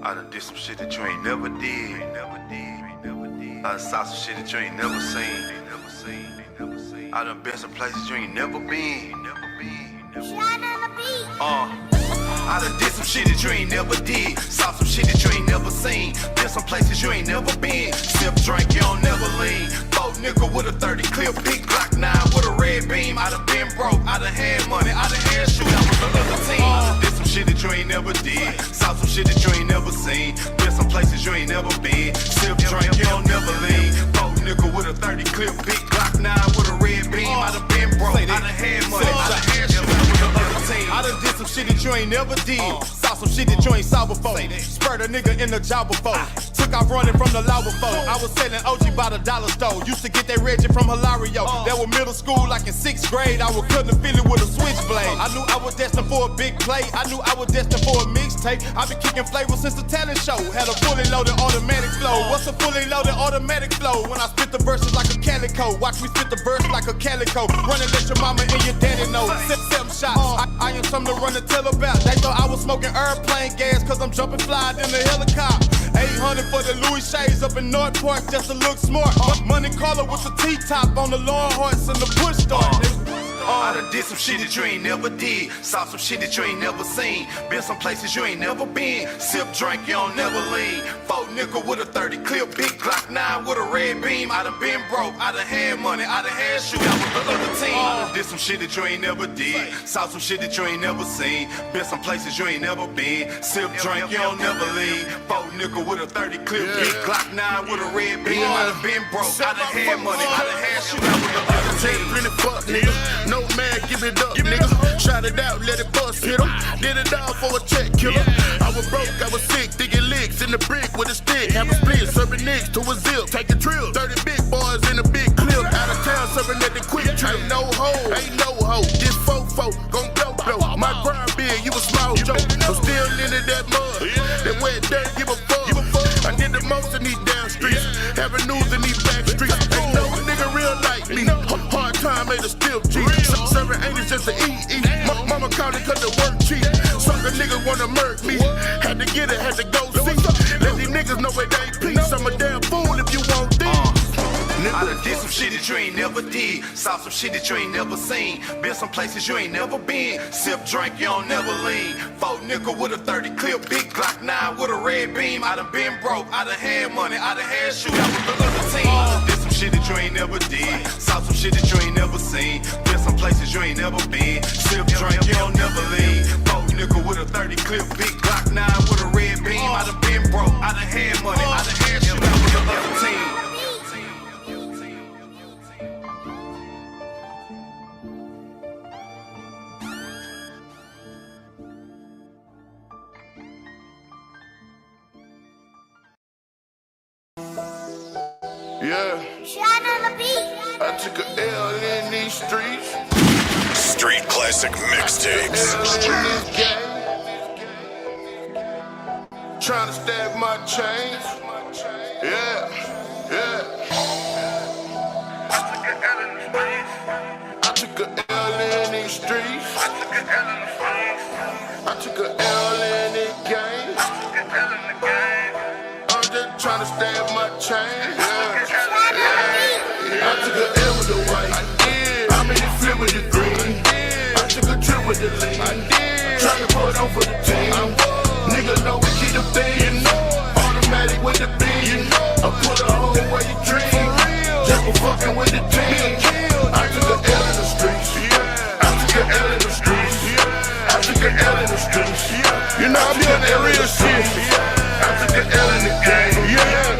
I done did some shit that you ain't never did. I done saw some shit that you ain't never seen. I done been some places you ain't never been. I done did some shit that you ain't never did. Saw some shit that you ain't never seen. Been some places you ain't never been. Sip, drink, you don't never lean. 4 nickel with a 30 clip, big Glock 9 with a red beam. I done been broke, I done had money, I done had shoot, I was another team. Did some shit that you ain't never did. Saw some shit that you ain't never seen. Been some places you ain't never been. Sip, drink, you don't never lean. 4 nickel with a 30 clip, big Glock 9 with a red beam. I done been broke, I done had money, I done had shoot, I was another team. I done did some shit that you ain't never did. Saw some shit that you ain't saw before. Spurred a nigga in the job before. Took off running from the law before. I was selling OG by the dollar store. Used to get that Reggie from Hilario. That was middle school, like in 6th grade. I was cutting the Philly with a switchblade. I knew I was destined for a big play. I knew I was destined for a mixtape. I been kicking flavors since the talent show. Had a fully loaded automatic flow. What's a fully loaded automatic flow? When I spit the verses like a calico. Watch me spit the verse like a calico. Running let your mama and your daddy know. 7 shots. I am something to run and tell about. They thought I was smoking airplane gas, cause I'm jumping fly in the helicopter. 800 for the Louis shades up in North Park just to look smart. Money caller with the T-top on the lawn horse and the push start. I done did some shit that you ain't never did. Saw some shit that you ain't never seen. Been some places you ain't never been. Sip, drink, you don't never lean. 4 nickel with a 30 clip, big Glock 9 with a red beam. I done been broke, I done had money, I done had shoot, I was the other team. I done did some shit that you ain't never did. Saw some shit that you ain't never seen. Been some places you ain't never been. Sip, drink, you don't never lean. 4 nickel with a 30 clip, big Glock 9 with a red beam. I done been broke, I done had money, I done had shoot, I was the other team. Fuck, nigga. No man, give it up, nigga. Shout it out, let it bust, hit him. Did it all for a check killer. I was broke, I was sick, digging licks in the brick with a stick. Have a split, serving nicks to a zip. Take a trill, 30 big boys in a big clip. Out of town, serving at the quick trip. Ain't no hoe, this fofo, gon' blow. My grind big, you a small joke. I'm still into that mud, that wet dirt, give a fuck. I did the most in these damn streets, having news in these back streets. Ain't no nigga real like me. Hard time made a still cheap. Serving ain't it just to eat. Mama called it cause the work cheap. Sucker niggas wanna murk me. Had to get it, had to go see. Let these niggas know it ain't peace. I'm a damn fool if you want these. I done did some shit that you ain't never did. Saw some shit that you ain't never seen. Been some places you ain't never been. Sip, drink, you don't never lean. 4 nickel with a 30 clip, big Glock 9 with a red beam. I done been broke, I done had money, I done had shoot, I was the other team. I done did some shit that you ain't never did. Saw some shit that you ain't never seen. Been some places you ain't never been. Sip, drink, you don't never lean. 4 nickel with a 30 clip, big Glock 9 with a red beam. I done been broke, I done had money, I done had shoot, I was the other team. Yeah, I took a L in these streets. Street classic mixtapes. Trying to stack my chains. Yeah. I took a L in these streets. I took a L in this game. I'm just trying to stack my chains. I took a L with the white. I made it flip with the green. I took a trip with the lean. Tryna put on for the team. Nigga know we keep the thing. Automatic with the beam. I put a home where you dream. Just for fucking with the team. I took a L in the streets. I took a L in the streets. I took a L in the streets. You know I'm doing that real shit. I took a L in the game.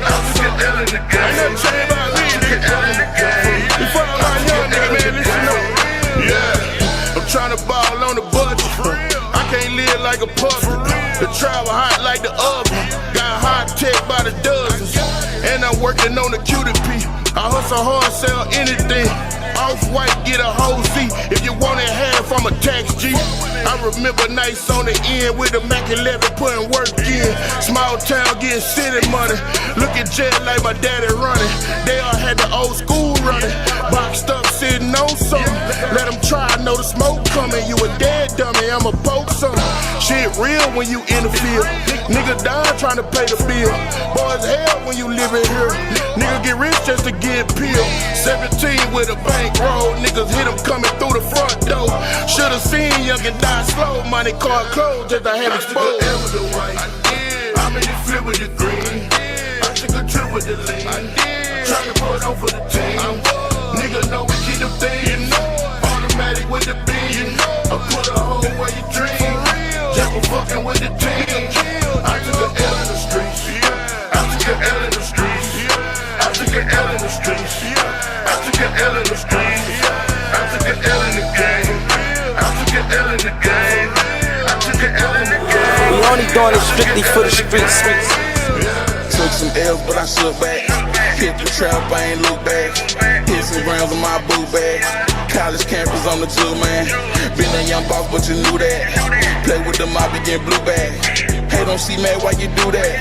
I took a L in the game. Ain't nothing changed about me. Before I'm out young nigga, man, listen up. Yeah, I'm tryna ball on the budget. I can't live like a puppet. The travel hot like the oven. Got hot tech by the dozens. And I'm working on the QTP. I hustle hard, sell anything. Off-white, get a whole seat. If you want it half, I'm a tax G. I remember nights on the end with a Mac 11 putting work in. Small town getting city money. Look at jail like my daddy running. They all had the old school running. Boxed up, sitting on something. Let them try, know the smoke coming. You a dead dummy, I'ma poke something. Shit real when you interfere. Nigga die trying to pay the bill. Boys hell when you live in here. Nigga get rich just to get peeled. 17 with a bankroll. Niggas hit him coming through the front door. Should've seen young and die slow. Money car closed just to have exposed. I'm in the flip with the green. I took a trip with the lean. Tryna put on for the team. Nigga know we keep them things. Automatic with the beam. I put a hole where you dream. Just for fucking with the team. I took a L in the streets. I took a L in the streets. I took a L in the streets. I took a L in the streets. I took a L in the game. I took a L in the game. I took a L in the game. We only doing it strictly for the streets. Took some L's, but I shook back. Hit the trap, I ain't look back. Hit some rounds in my boot bag. College campus on the two, man. Been a young boss, but you knew that. Play with the mob, get blue bag. Hey, don't see mad, why you do that?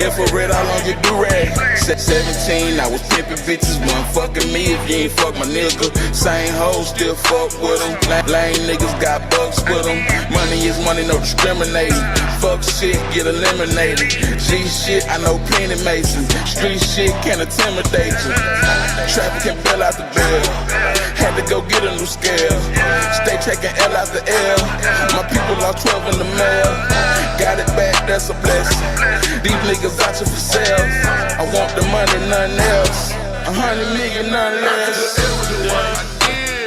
Infrared, how long you do rag? 17, I was pimping bitches, wasn't fucking me if you ain't fuck my nigga. Same hoes, still fuck with them. Lame niggas got bucks with them. Money is money, no discriminating. Fuck shit, get eliminated. G shit, I know Penny Mason. Street shit can't intimidate you. Traffic can bail out the bill. Had to go get a new scale. Stay checking L out the L. My people lost 12 in the mail. Got it back, that's a blessing. These niggas out here for sale. I want the money, nothing else. 100 million, nothing less.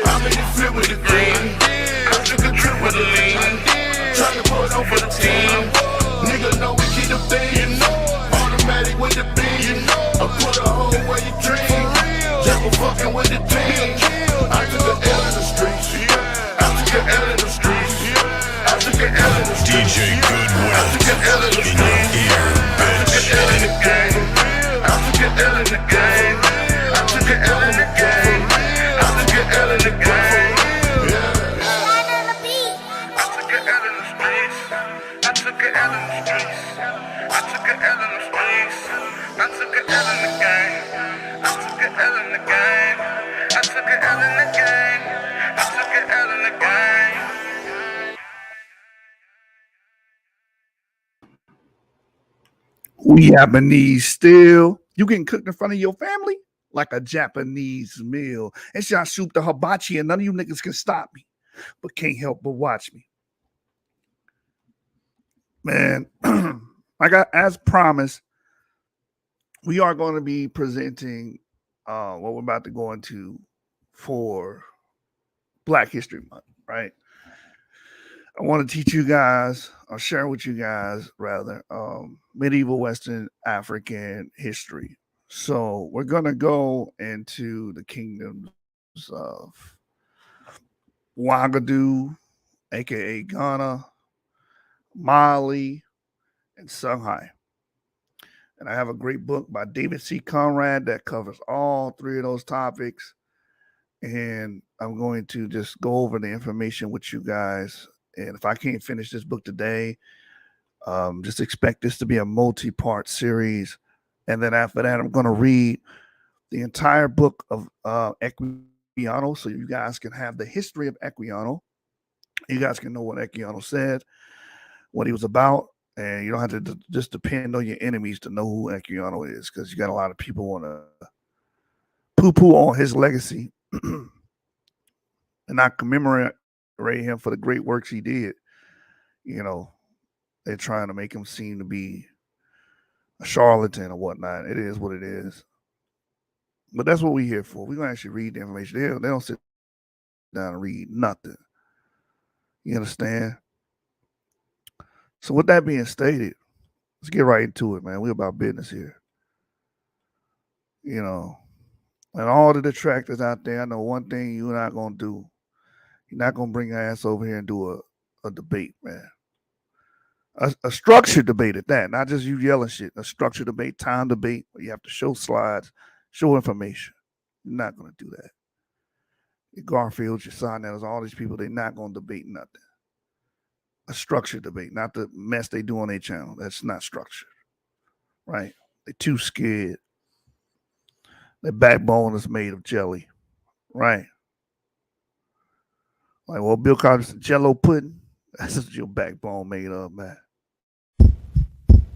I'm in the flip with the green. I took a trip with the lean. Tryna put on for the team. Nigga know we keep them things. Automatic with the beam. I put a hole where you dream. Just for fucking with the team. I took a L in the streets. I took a L in the streets. I took a L in the streets. DJ Goodwill I took a L in the in your streets. ear, I took bitch. a L in the game. I took a L in the game. I took a L in the game. I took a L in the game. I took a L in the streets. I took a L in the streets. I took a L in the streets. I took a L in the game. I took a L in the game. I took a L in the game. I took a L in the game. We Japanese still. You getting cooked in front of your family like a Japanese meal. And shall shoot the hibachi, and none of you niggas can stop me, but can't help but watch me. Man, as promised, we are going to be presenting what we're about to go into for Black History Month, right? I want to teach you guys, or share with you guys, rather, medieval Western African history. So we're going to go into the kingdoms of Ouagadougou, aka Ghana, Mali, and Songhai. And I have a great book by David C. Conrad that covers all three of those topics. And I'm going to just go over the information with you guys. And if I can't finish this book today, just expect this to be a multi-part series. And then after that, I'm going to read the entire book of Equiano, so you guys can have the history of Equiano. You guys can know what Equiano said, what he was about, and you don't have to just depend on your enemies to know who Equiano is, because you got a lot of people want to poo-poo on his legacy and not commemorate him for the great works he did. You know, they're trying to make him seem to be a charlatan or whatnot. It is what it is. But that's what we're here for. We're going to actually read the information. They don't sit down and read nothing. You understand? So with that being stated, let's get right into it, man. We're about business here. You know, and all the detractors out there, I know one thing you're not going to do. You're not going to bring your ass over here and do a debate, man. A structured debate at that, not just you yelling shit. A structured debate, time debate, where you have to show slides, show information. You're not going to do that. Your Garfield, your Sonnetters, all these people, they're not going to debate nothing. A structured debate, not the mess they do on their channel. That's not structured, right? They're too scared. Their backbone is made of jelly, right? Like, well, Bill Cosby said, Jello pudding. That's what your backbone made of, man.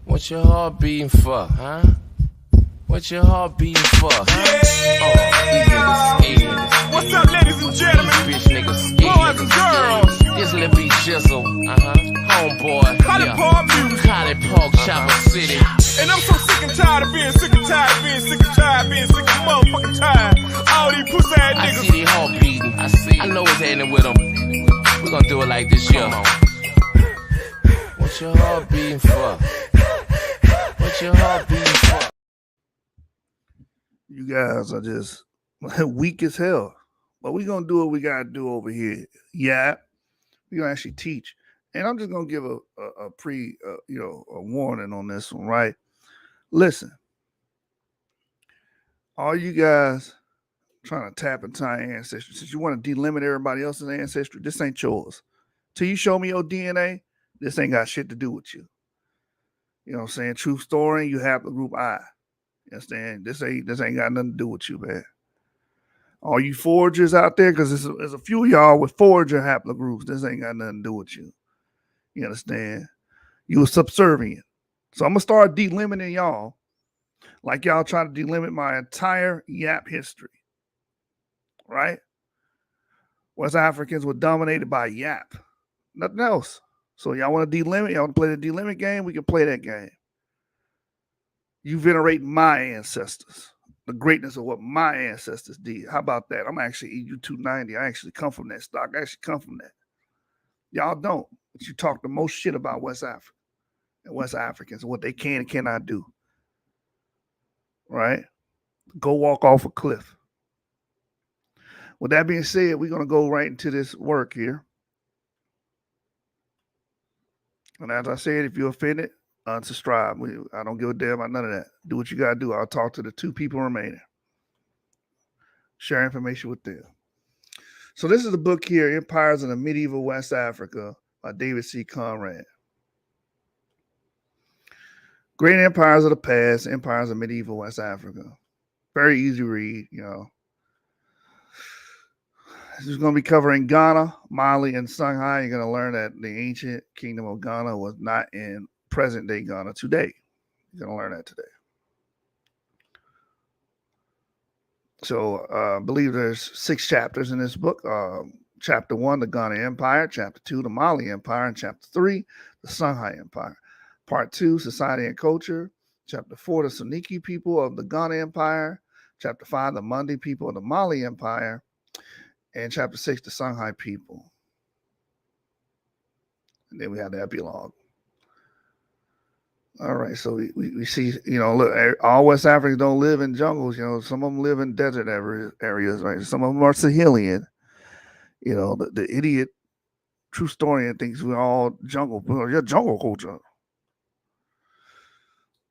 What your heart beating for, huh? What your heart beating for, huh? These niggas scared. What's up, ladies and gentlemen? These bitch niggas scared. Boys and girls. This little beat shizzle, homeboy. College Park music. College Park, Chopper City. And I'm so sick and tired of being sick and tired of being sick and tired of being sick and motherfucking tired. All these pussy ass I niggas. see they heart beating. I know what's happening with them. We gonna do it like this, year. What your heart beating for? What your heart beating for? You guys are just weak as hell. But we're going to do what we got to do over here. Yeah, we're going to actually teach. And I'm just going to give a warning on this one, right? Listen, all you guys trying to tap into our ancestry, since you want to delimit everybody else's ancestry, this ain't yours. Till you show me your DNA, this ain't got shit to do with you. You know what I'm saying? True story, you have the group I. You understand? This ain't got nothing to do with you, man. All you foragers out there, because there's a few of y'all with forager haplogroups, this ain't got nothing to do with you. You understand? You were subservient. So I'm going to start delimiting y'all like y'all trying to delimit my entire Yap history. Right? West Africans were dominated by Yap. Nothing else. So y'all want to delimit? Y'all want to play the delimit game? We can play that game. You venerate my ancestors. The greatness of what my ancestors did. How about that? I'm actually EU290. I actually come from that stock. I actually come from that. Y'all don't. But you talk the most shit about West Africa and West Africans and what they can and cannot do. Right? Go walk off a cliff. With that being said, we're going to go right into this work here. And as I said, if you're offended, unsubscribe. I don't give a damn about none of that. Do what you got to do. I'll talk to the 2 people remaining. Share information with them. So this is the book here, Empires in the Medieval West Africa by David C. Conrad. Great Empires of the Past, Empires of Medieval West Africa. Very easy read, you know. This is going to be covering Ghana, Mali, and Songhai. You're going to learn that the ancient kingdom of Ghana was not in present-day Ghana today. You're going to learn that today. So I believe there's 6 chapters in this book. Chapter 1, the Ghana Empire. Chapter 2, the Mali Empire. And Chapter 3, the Songhai Empire. Part 2, Society and Culture. Chapter 4, the Soninke people of the Ghana Empire. Chapter 5, the Mandi people of the Mali Empire. And Chapter 6, the Songhai people. And then we have the epilogue. All right, so we see, you know, look, all West Africans don't live in jungles. You know, some of them live in desert areas, right? Some of them are Sahelian. You know, the idiot true historian thinks we're all jungle. You're jungle culture.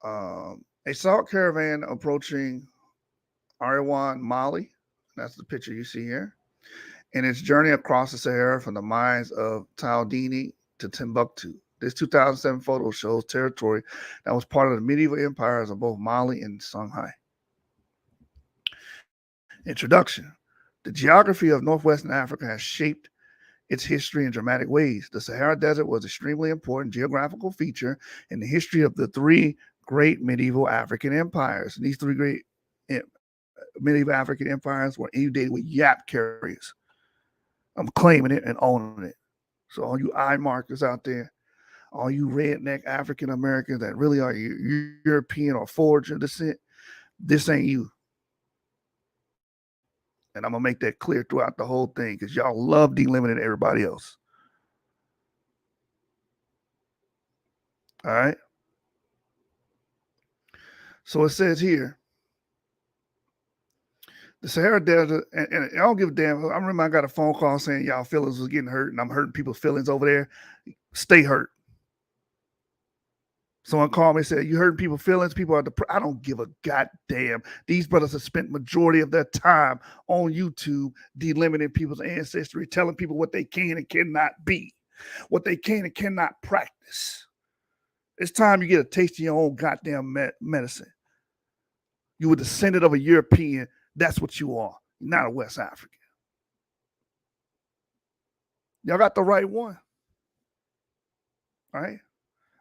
A salt caravan approaching Ariwan, Mali. That's the picture you see here. In its journey across the Sahara from the mines of Taoudini to Timbuktu. This 2007 photo shows territory that was part of the medieval empires of both Mali and Songhai. Introduction. The geography of northwestern Africa has shaped its history in dramatic ways. The Sahara Desert was an extremely important geographical feature in the history of the 3 great medieval African empires. And these 3 great medieval African empires were inundated with Yap carriers. I'm claiming it and owning it. So all you eye markers out there, all you redneck African Americans that really are European or foreign descent, this ain't you. And I'm going to make that clear throughout the whole thing because y'all love delimiting everybody else. All right. So it says here, the Sahara Desert, and I don't give a damn. I remember I got a phone call saying y'all feelings was getting hurt and I'm hurting people's feelings over there. Stay hurt. Someone called me and said, you hurting people's feelings? People are depressed. I don't give a goddamn. These brothers have spent majority of their time on YouTube delimiting people's ancestry, telling people what they can and cannot be, what they can and cannot practice. It's time you get a taste of your own goddamn medicine. You were descendant of a European. That's what you are. You're not a West African. Y'all got the right one. right?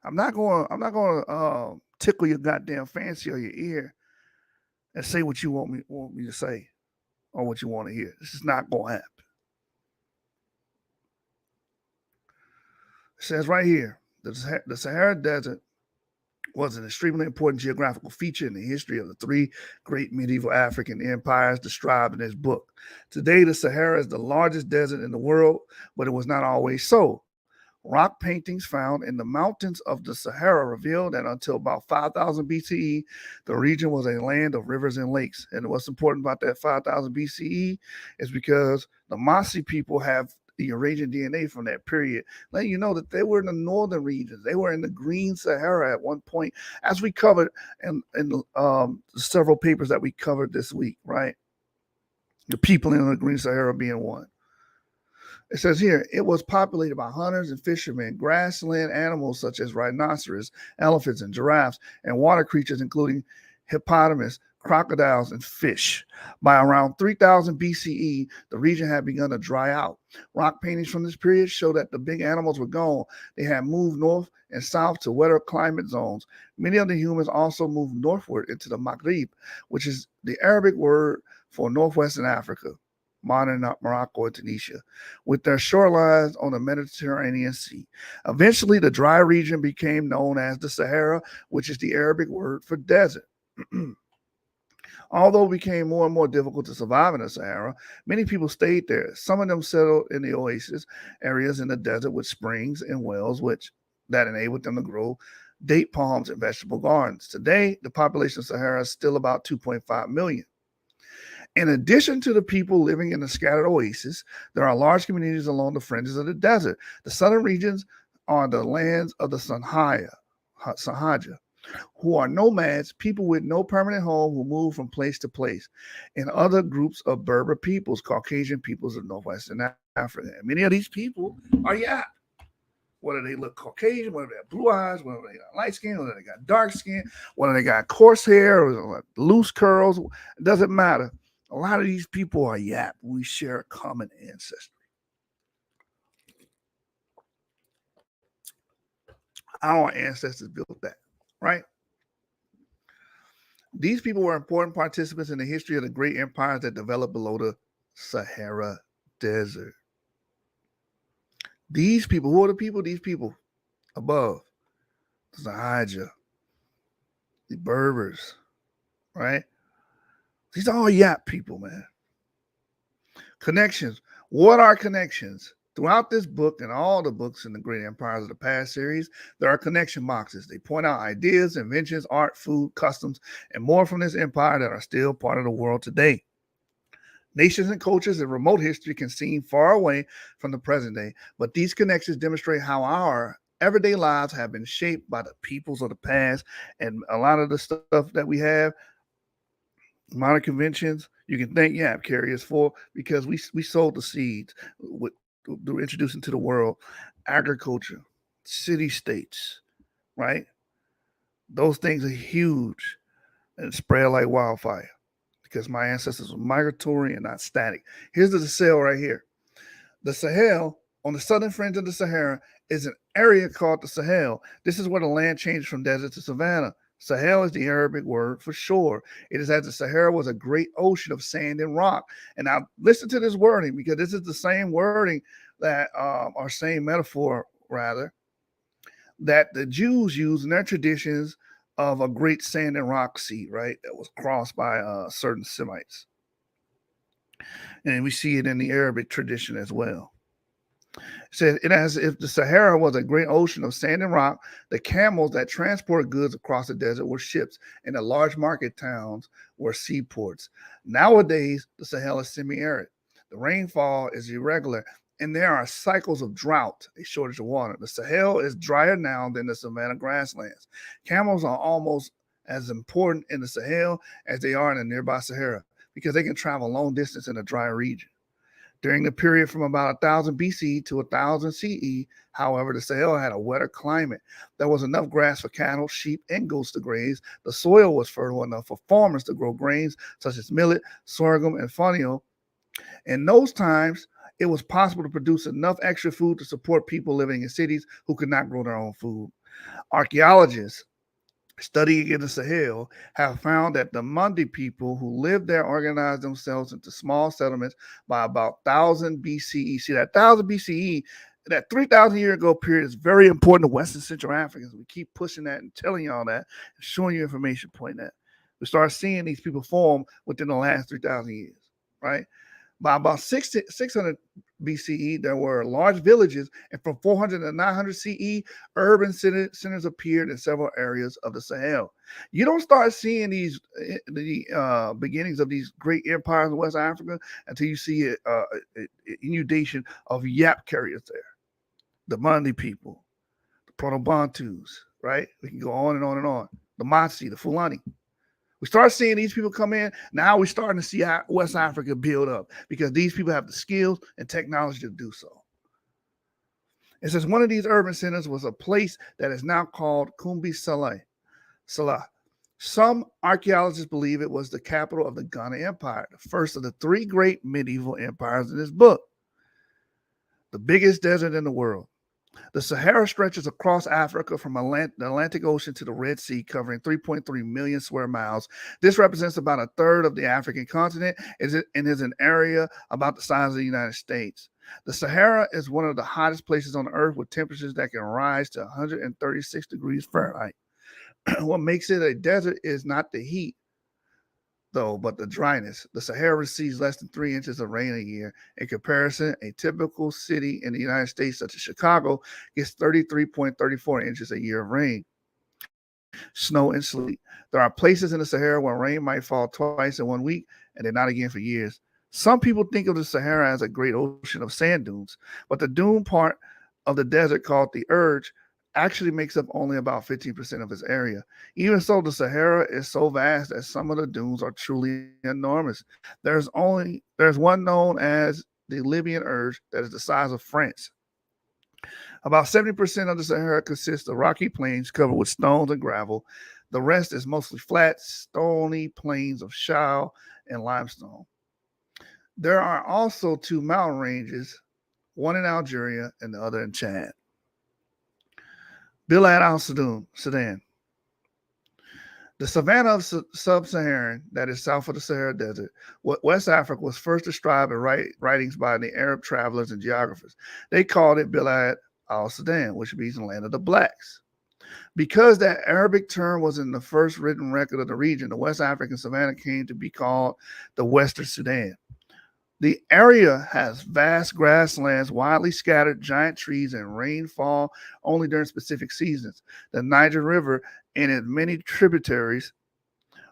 I'm not going to tickle your goddamn fancy or your ear and say what you want me to say or what you want to hear. This is not going to happen. It says right here, the Sahara Desert was an extremely important geographical feature in the history of the three great medieval African empires described in this book. Today, the Sahara is the largest desert in the world, but it was not always so. Rock paintings found in the mountains of the Sahara reveal that until about 5000 BCE, the region was a land of rivers and lakes. And what's important about that 5000 BCE is because the Masi people have the Eurasian DNA from that period, letting you know that they were in the northern regions. They were in the Green Sahara at one point, as we covered in several papers that we covered this week, right? The people in the Green Sahara being one. It says here, it was populated by hunters and fishermen, grassland animals such as rhinoceros, elephants, and giraffes, and water creatures including hippopotamus, crocodiles, and fish. By around 3000 BCE, the region had begun to dry out. Rock paintings from this period show that the big animals were gone. They had moved north and south to wetter climate zones. Many of the humans also moved northward into the Maghreb, which is the Arabic word for northwestern Africa, modern Morocco and Tunisia, with their shorelines on the Mediterranean Sea. Eventually, the dry region became known as the Sahara, which is the Arabic word for desert. Although it became more and more difficult to survive in the Sahara, many people stayed there. Some of them settled in the oasis areas in the desert with springs and wells, that enabled them to grow date palms and vegetable gardens. Today, the population of Sahara is still about 2.5 million. In addition to the people living in the scattered oases, there are large communities along the fringes of the desert. The southern regions are the lands of the Sahaja, who are nomads, people with no permanent home who move from place to place, and other groups of Berber peoples, Caucasian peoples of northwestern Africa. And many of these people are Yap. Whether they look Caucasian, whether they have blue eyes, whether they got light skin, whether they got dark skin, whether they got coarse hair or loose curls, it doesn't matter. A lot of these people are Yap. We share a common ancestry. Our ancestors built that, right? These people were important participants in the history of the great empires that developed below the Sahara Desert. These people, who are the people? These people above, the Zahaja, the Berbers, right? These are all Yap people, man. Connections. What are connections? Throughout this book and all the books in the Great Empires of the Past series, there are connection boxes. They point out ideas, inventions, art, food, customs, and more from this empire that are still part of the world today. Nations and cultures in remote history can seem far away from the present day, but these connections demonstrate how our everyday lives have been shaped by the peoples of the past. And a lot of the stuff that we have, modern conventions, you can thank Yap carriers for, because we sowed the seeds with introducing to the world agriculture, city states, right? Those things are huge and spread like wildfire because my ancestors were migratory and not static. Here's the Sahel right here. The Sahel, on the southern fringe of the Sahara, is an area called the Sahel. This is where the land changed from desert to savanna. Sahel is the Arabic word for shore. It is as the Sahara was a great ocean of sand and rock. And now listen to this wording, because this is the same wording that, or same metaphor rather, that the Jews use in their traditions of a great sand and rock sea, right? That was crossed by certain Semites. And we see it in the Arabic tradition as well. It says, it as if the Sahara was a great ocean of sand and rock. The camels that transport goods across the desert were ships, and the large market towns were seaports. Nowadays, the Sahel is semi-arid. The rainfall is irregular, and there are cycles of drought, a shortage of water. The Sahel is drier now than the savanna grasslands. Camels are almost as important in the Sahel as they are in the nearby Sahara, because they can travel long distance in a dry region. During the period from about 1000 BC to 1000 CE, however, the Sahel had a wetter climate. There was enough grass for cattle, sheep, and goats to graze. The soil was fertile enough for farmers to grow grains such as millet, sorghum, and fonio. In those times, it was possible to produce enough extra food to support people living in cities who could not grow their own food. Archaeologists studying in the Sahel have found that the Mundi people who lived there organized themselves into small settlements by about 1000 BCE. See, that 1000 BCE, that 3,000 year ago period is very important to Western Central Africans. We keep pushing that and telling y'all that and showing you information pointing that. We start seeing these people form within the last 3,000 years, right? By about 600 BCE, there were large villages, and from 400 to 900 CE, urban centers appeared in several areas of the Sahel. You don't start seeing the beginnings of these great empires in West Africa until you see inundation of yap carriers there. The Mandi people, the Proto-Bantus, right? We can go on and on and on. The Matsi, the Fulani. We start seeing these people come in. Now we're starting to see West Africa build up because these people have the skills and technology to do so. It says one of these urban centers was a place that is now called Kumbi Salah. Some archaeologists believe it was the capital of the Ghana Empire, the first of the three great medieval empires in this book. The biggest desert in the world. The Sahara stretches across Africa from the Atlantic Ocean to the Red Sea, covering 3.3 million square miles. This represents about a third of the African continent and is an area about the size of the United States. The Sahara is one of the hottest places on Earth with temperatures that can rise to 136 degrees Fahrenheit. What makes it a desert is not the heat, though, but the dryness. The Sahara receives less than 3 inches of rain a year. In comparison, a typical city in the United States, such as Chicago, gets 33.34 inches a year of rain, snow, and sleet. There are places in the Sahara where rain might fall twice in 1 week and then not again for years. Some people think of the Sahara as a great ocean of sand dunes, but the dune part of the desert called the Urge actually makes up only about 15% of its area. Even so, the Sahara is so vast that some of the dunes are truly enormous. There's one known as the Libyan Urge that is the size of France. About 70% of the Sahara consists of rocky plains covered with stones and gravel. The rest is mostly flat, stony plains of shale and limestone. There are also two mountain ranges, one in Algeria and the other in Chad. Bilad al-Sudan. The savanna of sub-Saharan, that is south of the Sahara Desert, West Africa, was first described in writings by the Arab travelers and geographers. They called it Bilad al-Sudan, which means the land of the blacks. Because that Arabic term was in the first written record of the region, the West African savanna came to be called the Western Sudan. The area has vast grasslands, widely scattered giant trees, and rainfall only during specific seasons. The Niger River and its many tributaries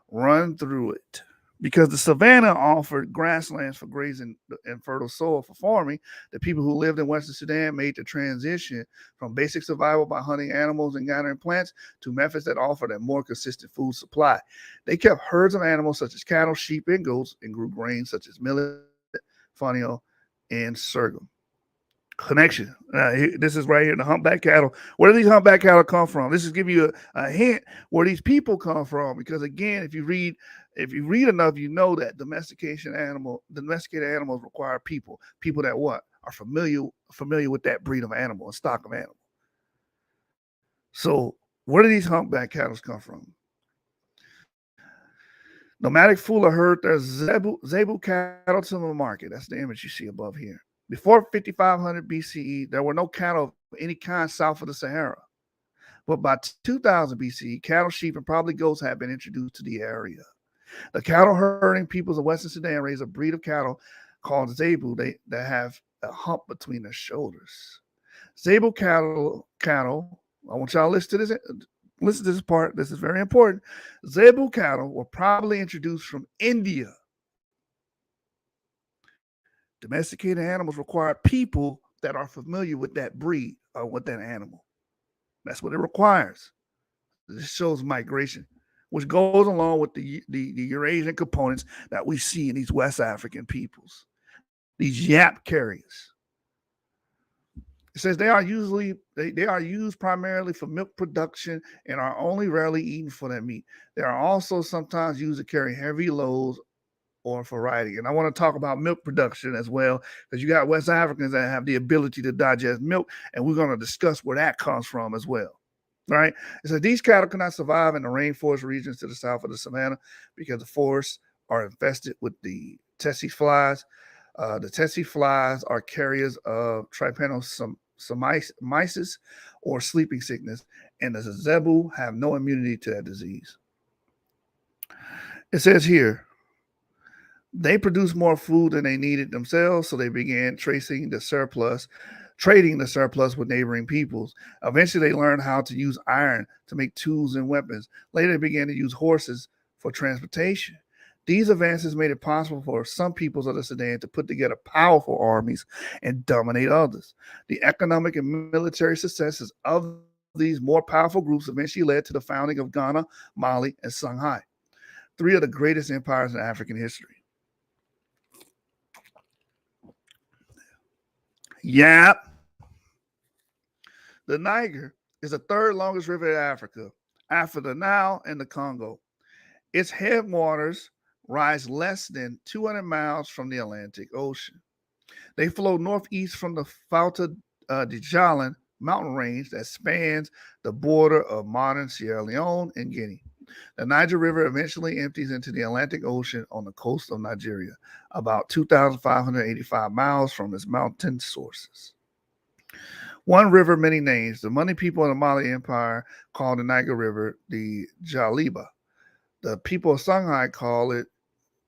run through it. Because the savanna offered grasslands for grazing and fertile soil for farming, the people who lived in Western Sudan made the transition from basic survival by hunting animals and gathering plants to methods that offered a more consistent food supply. They kept herds of animals such as cattle, sheep, and goats, and grew grains such as millet, fonio, and sorghum. Connection. This is right here, the humpback cattle. Where do these humpback cattle come from? This is giving you a hint where these people come from. Because again, if you read enough, you know that domesticated animals require people that what are familiar with that breed of animal and stock of animal. So where do these humpback cattle come from? Nomadic Fula herd their Zebu cattle to the market. That's the image you see above here. Before 5500 BCE, there were no cattle of any kind south of the Sahara. But by 2000 BCE, cattle, sheep, and probably goats had been introduced to the area. The cattle herding peoples of Western Sudan raise a breed of cattle called Zebu that have a hump between their shoulders. Zebu cattle, I want y'all to listen to this. Listen to this part. This is very important. Zebu cattle were probably introduced from India. Domesticated animals require people that are familiar with that breed or with that animal. That's what it requires. This shows migration, which goes along with the Eurasian components that we see in these West African peoples. These yap carriers. It says they are used primarily for milk production and are only rarely eaten for their meat. They are also sometimes used to carry heavy loads or for writing. And I want to talk about milk production as well, because you got West Africans that have the ability to digest milk, and we're going to discuss where that comes from as well. Right? It says these cattle cannot survive in the rainforest regions to the south of the savannah because the forests are infested with the tsetse flies. The tsetse flies are carriers of trypanosomiasis or sleeping sickness, and the zebu have no immunity to that disease. It says here, they produced more food than they needed themselves, so they began trading the surplus with neighboring peoples. Eventually, they learned how to use iron to make tools and weapons. Later, they began to use horses for transportation. These advances made it possible for some peoples of the Sudan to put together powerful armies and dominate others. The economic and military successes of these more powerful groups eventually led to the founding of Ghana, Mali, and Songhai, three of the greatest empires in African history. Yep. The Niger is the third longest river in Africa, after the Nile and the Congo. Its headwaters rise less than 200 miles from the Atlantic Ocean. They flow northeast from the Fouta de Djallon mountain range that spans the border of modern Sierra Leone and Guinea. The Niger River eventually empties into the Atlantic Ocean on the coast of Nigeria, about 2,585 miles from its mountain sources. One river, many names. The money people in the Mali Empire call the Niger River the Jaliba. The people of Songhai call it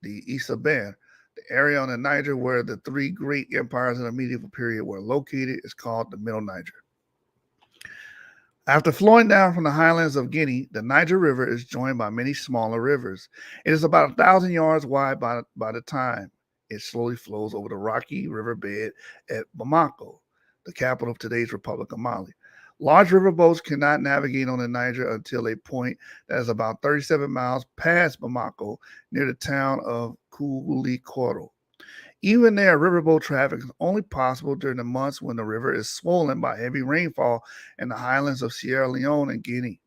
the Isaben. The area on the Niger where the three great empires in the medieval period were located is called the Middle Niger. After flowing down from the highlands of Guinea, the Niger River is joined by many smaller rivers. It is about 1,000 yards wide by the time it slowly flows over the rocky riverbed at Bamako, the capital of today's Republic of Mali. Large riverboats cannot navigate on the Niger until a point that is about 37 miles past Bamako, near the town of Koulikoro. Even there, riverboat traffic is only possible during the months when the river is swollen by heavy rainfall in the highlands of Sierra Leone and Guinea.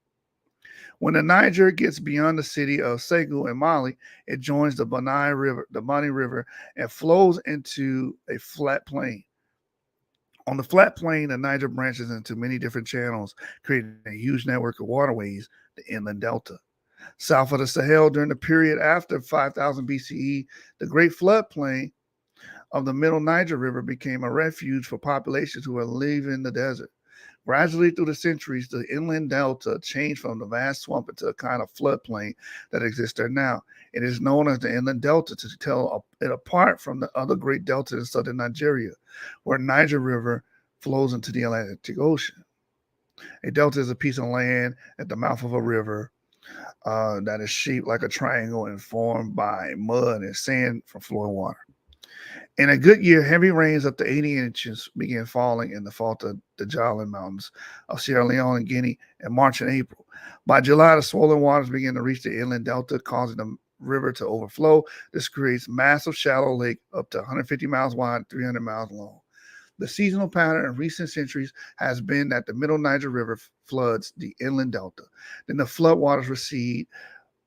When the Niger gets beyond the city of Segu in Mali, it joins the Bani River, and flows into a flat plain. On the flat plain, the Niger branches into many different channels, creating a huge network of waterways, the inland delta. South of the Sahel, during the period after 5000 BCE, the Great Floodplain of the Middle Niger River became a refuge for populations who were leaving the desert. Gradually, through the centuries, the inland delta changed from the vast swamp into a kind of floodplain that exists there now. It is known as the inland delta to tell it apart from the other great delta in southern Nigeria, where Niger River flows into the Atlantic Ocean. A delta is a piece of land at the mouth of a river that is shaped like a triangle and formed by mud and sand from flowing water. In a good year, heavy rains up to 80 inches began falling in the Fouta de Djallon Mountains of Sierra Leone and Guinea in March and April. By July, the swollen waters began to reach the inland delta, causing the river to overflow. This creates massive shallow lake up to 150 miles wide, 300 miles long. The seasonal pattern in recent centuries has been that the Middle Niger River floods the inland delta. Then the floodwaters recede,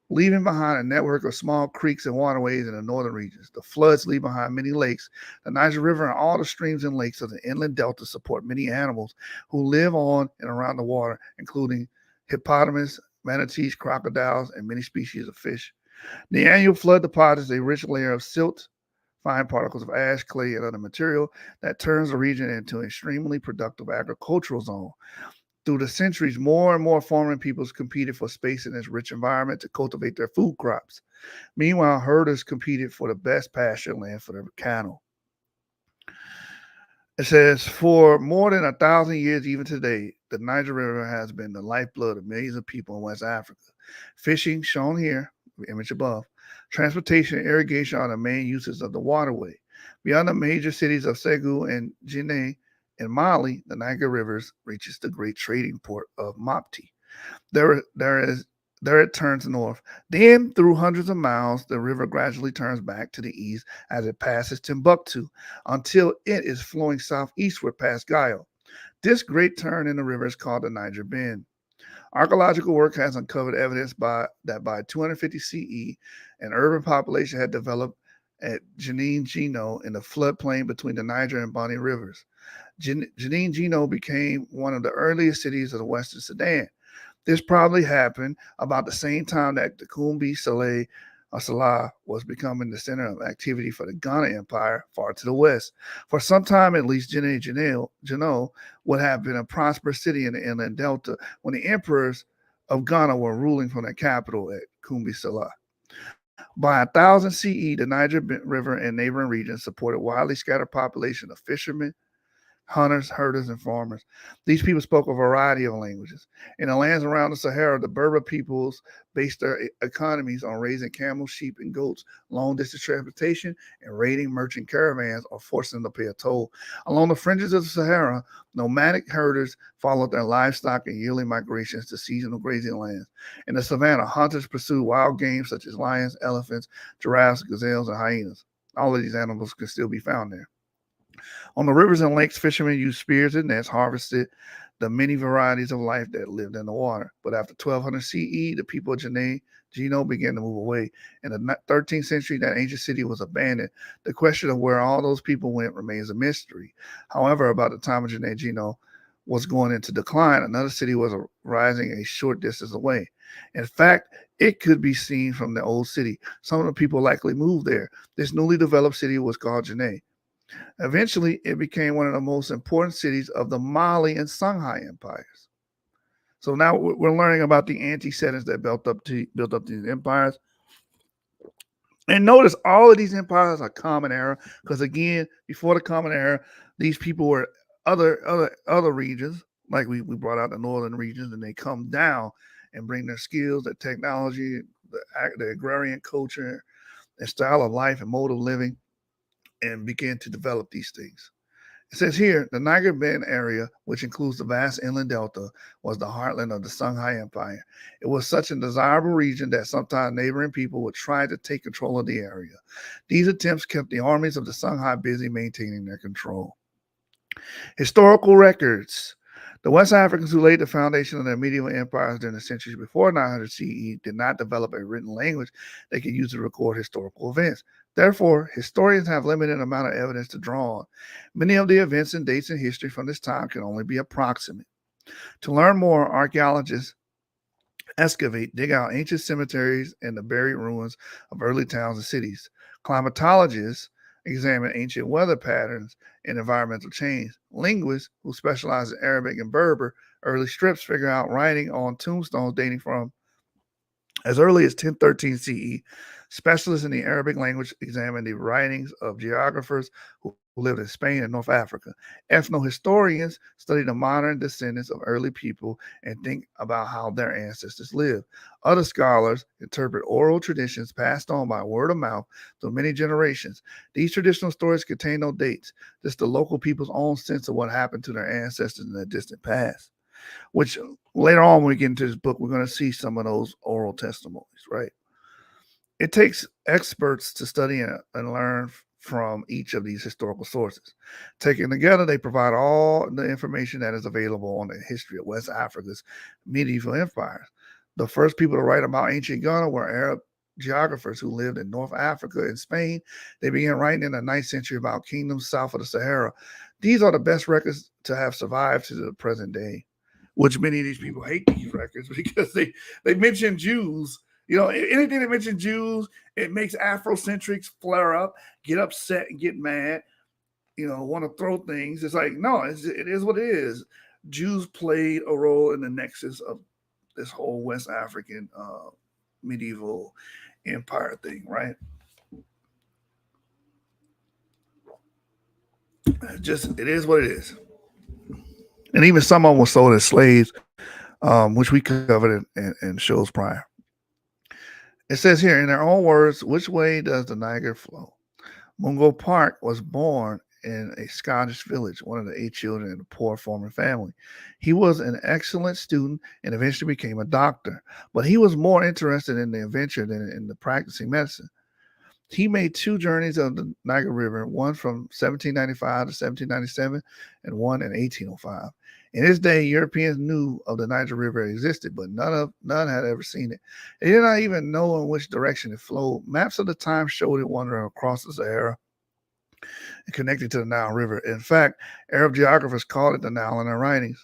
leaving behind a network of small creeks and waterways in the northern regions. The floods leave behind many lakes. The Niger River and all the streams and lakes of the inland delta support many animals who live on and around the water, including hippopotamus, manatees, crocodiles, and many species of fish. The annual flood deposits a rich layer of silt, fine particles of ash, clay, and other material that turns the region into an extremely productive agricultural zone. Through the centuries, more and more farming peoples competed for space in this rich environment to cultivate their food crops. Meanwhile, herders competed for the best pasture land for their cattle. It says, for more than 1,000 years, even today, the Niger River has been the lifeblood of millions of people in West Africa. Fishing, shown here, the image above, transportation and irrigation are the main uses of the waterway. Beyond the major cities of Segu and Guinea, in Mali, the Niger River reaches the great trading port of Mopti. There it turns north. Then, through hundreds of miles, the river gradually turns back to the east as it passes Timbuktu until it is flowing southeastward past Gayo. This great turn in the river is called the Niger Bend. Archaeological work has uncovered evidence that by 250 CE, an urban population had developed at Jenin Gino in the floodplain between the Niger and Bonny rivers. Jenin Gino became one of the earliest cities of the Western Sudan. This probably happened about the same time that the Kumbi Saleh or Salah was becoming the center of activity for the Ghana Empire far to the west. For some time, at least, Jano would have been a prosperous city in the inland delta when the emperors of Ghana were ruling from their capital at Kumbi Salah. By 1000 CE, the Niger River and neighboring regions supported widely scattered population of fishermen, hunters, herders, and farmers. These people spoke a variety of languages. In the lands around the Sahara, the Berber peoples based their economies on raising camels, sheep, and goats, long distance transportation, and raiding merchant caravans or forcing them to pay a toll. Along the fringes of the Sahara, nomadic herders followed their livestock in yearly migrations to seasonal grazing lands. In the savannah, hunters pursued wild game such as lions, elephants, giraffes, gazelles, and hyenas. All of these animals can still be found there. On the rivers and lakes, fishermen used spears and nets, harvested the many varieties of life that lived in the water. But after 1200 CE, the people of Gino began to move away. In the 13th century, that ancient city was abandoned. The question of where all those people went remains a mystery. However, about the time of Gino was going into decline, another city was rising a short distance away. In fact, it could be seen from the old city. Some of the people likely moved there. This newly developed city was called Janae. Eventually, it became one of the most important cities of the Mali and Songhai empires. So now we're learning about the antecedents that built up these empires. And notice all of these empires are common era, because again, before the common era, these people were other regions, like we brought out the northern regions, and they come down and bring their skills, their technology, the agrarian culture, and style of life and mode of living, and begin to develop these things. It says here, the Niger Bend area, which includes the vast inland delta, was the heartland of the Songhai Empire. It was such a desirable region that sometimes neighboring people would try to take control of the area. These attempts kept the armies of the Songhai busy maintaining their control. Historical records. The West Africans who laid the foundation of their medieval empires during the centuries before 900 CE did not develop a written language they could use to record historical events. Therefore, historians have limited amount of evidence to draw on. Many of the events and dates in history from this time can only be approximate. To learn more, archaeologists excavate, dig out ancient cemeteries and the buried ruins of early towns and cities. Climatologists examine ancient weather patterns and environmental change. Linguists who specialize in Arabic and Berber early scripts figure out writing on tombstones dating from as early as 1013 CE. Specialists in the Arabic language examine the writings of geographers who lived in Spain and North Africa. Ethnohistorians study the modern descendants of early people and think about how their ancestors lived. Other scholars interpret oral traditions passed on by word of mouth through many generations. These traditional stories contain no dates, just the local people's own sense of what happened to their ancestors in the distant past, which later on when we get into this book, we're going to see some of those oral testimonies, right? It takes experts to study and learn from each of these historical sources. Taken together, they provide all the information that is available on the history of West Africa's medieval empires. The first people to write about ancient Ghana were Arab geographers who lived in North Africa and Spain. They began writing in the 9th century about kingdoms south of the Sahara. These are the best records to have survived to the present day, which many of these people hate these records because they mention Jews. Anything that mentions Jews, it makes Afrocentrics flare up, get upset, and get mad. Want to throw things. It's like, no, it is what it is. Jews played a role in the nexus of this whole West African medieval empire thing, right? It is what it is. And even some of them were sold as slaves, which we covered in shows prior. It says here, in their own words, which way does the Niger flow? Mungo Park was born in a Scottish village, one of the 8 children in a poor farming family. He was an excellent student and eventually became a doctor, but he was more interested in the adventure than in the practicing medicine. He made 2 journeys of the Niger River, one from 1795 to 1797 and one in 1805. In his day, Europeans knew of the Niger River existed, but none had ever seen it. They did not even know in which direction it flowed. Maps of the time showed it wandering across the Sahara and connected to the Nile River. In fact, Arab geographers called it the Nile in their writings.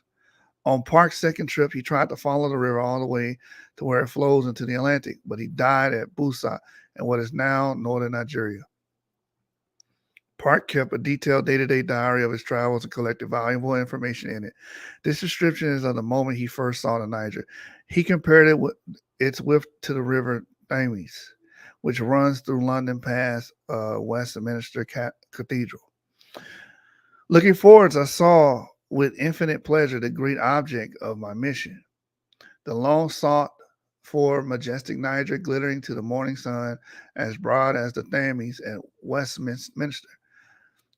On Park's second trip, he tried to follow the river all the way to where it flows into the Atlantic, but he died at Busa in what is now northern Nigeria. Park kept a detailed day-to-day diary of his travels and collected valuable information in it. This description is of the moment he first saw the Niger. He compared it with its width to the river Thames, which runs through London past Westminster Cathedral. Looking forwards, I saw with infinite pleasure the great object of my mission, the long sought for majestic Niger glittering to the morning sun, as broad as the Thames at Westminster,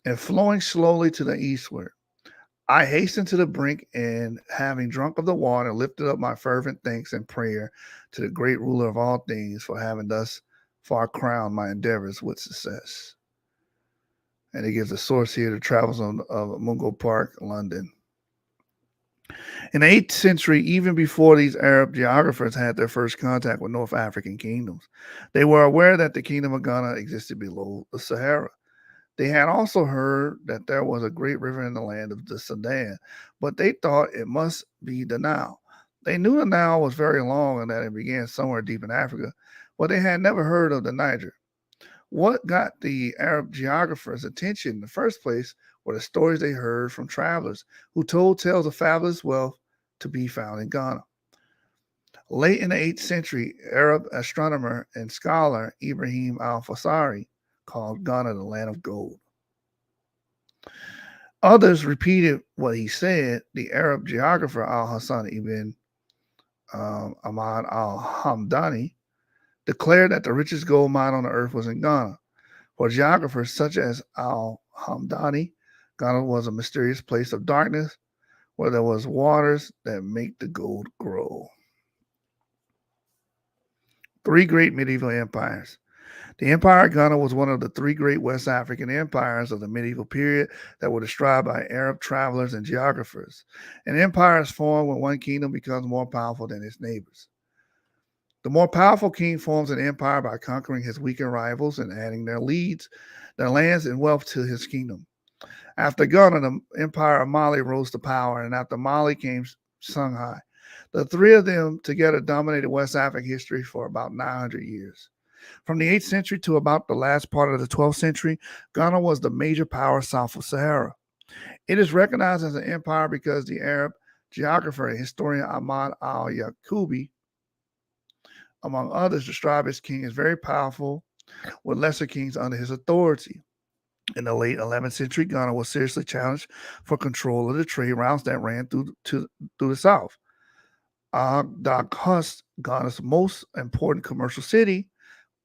and flowing slowly to the eastward. I hastened to the brink, and having drunk of the water, lifted up my fervent thanks and prayer to the great ruler of all things for having thus far crowned my endeavors with success. And it gives a source here, the Travels of Mungo Park, London. In the 8th century, even before these Arab geographers had their first contact with North African kingdoms, they were aware that the kingdom of Ghana existed below the Sahara. They had also heard that there was a great river in the land of the Sudan, but they thought it must be the Nile. They knew the Nile was very long and that it began somewhere deep in Africa, but they had never heard of the Niger. What got the Arab geographers' attention in the first place were the stories they heard from travelers who told tales of fabulous wealth to be found in Ghana. Late in the 8th century, Arab astronomer and scholar Ibrahim al-Fasari called Ghana the land of gold. Others repeated what he said. The Arab geographer Al-Hassan ibn Ahmad al-Hamdani declared that the richest gold mine on the earth was in Ghana. For geographers such as al-Hamdani, Ghana was a mysterious place of darkness where there was waters that make the gold grow. 3 great medieval empires. The Empire of Ghana was one of the 3 great West African empires of the medieval period that were described by Arab travelers and geographers. An empire is formed when one kingdom becomes more powerful than its neighbors. The more powerful king forms an empire by conquering his weaker rivals and adding their lands and wealth to his kingdom. After Ghana, the empire of Mali rose to power, and after Mali came Songhai. The 3 of them together dominated West African history for about 900 years. From the 8th century to about the last part of the 12th century, Ghana was the major power south of Sahara. It is recognized as an empire because the Arab geographer and historian Ahmad al-Yaqubi, among others, described its king as very powerful, with lesser kings under his authority. In the late 11th century, Ghana was seriously challenged for control of the trade routes that ran through the south. Dakhust, Ghana's most important commercial city,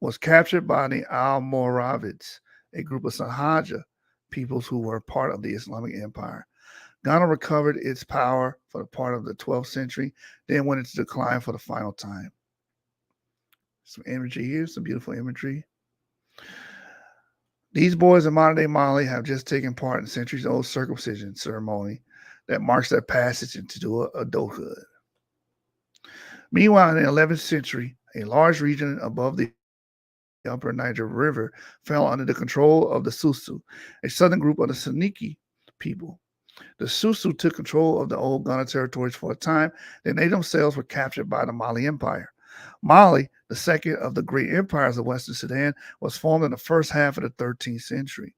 was captured by the Almoravids, a group of Sahaja peoples who were part of the Islamic Empire. Ghana recovered its power for the part of the 12th century, then went into decline for the final time. Some imagery here, some beautiful imagery. These boys in modern-day Mali have just taken part in centuries-old circumcision ceremony that marks their passage into adulthood. Meanwhile, in the 11th century, a large region above the upper Niger River fell under the control of the Susu, a southern group of the Saniki people. The Susu took control of the old Ghana territories for a time, then they themselves were captured by the Mali Empire. Mali, the second of the great empires of Western Sudan, was formed in the first half of the 13th century.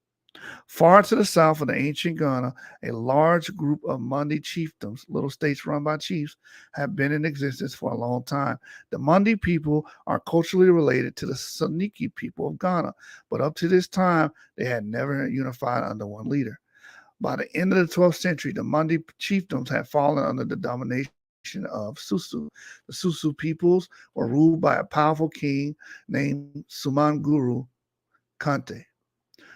Far to the south of the ancient Ghana, a large group of Mundi chiefdoms, little states run by chiefs, have been in existence for a long time. The Mundi people are culturally related to the Saniki people of Ghana, but up to this time, they had never unified under one leader. By the end of the 12th century, the Mundi chiefdoms had fallen under the domination of Susu. The Susu peoples were ruled by a powerful king named Sumanguru Kante.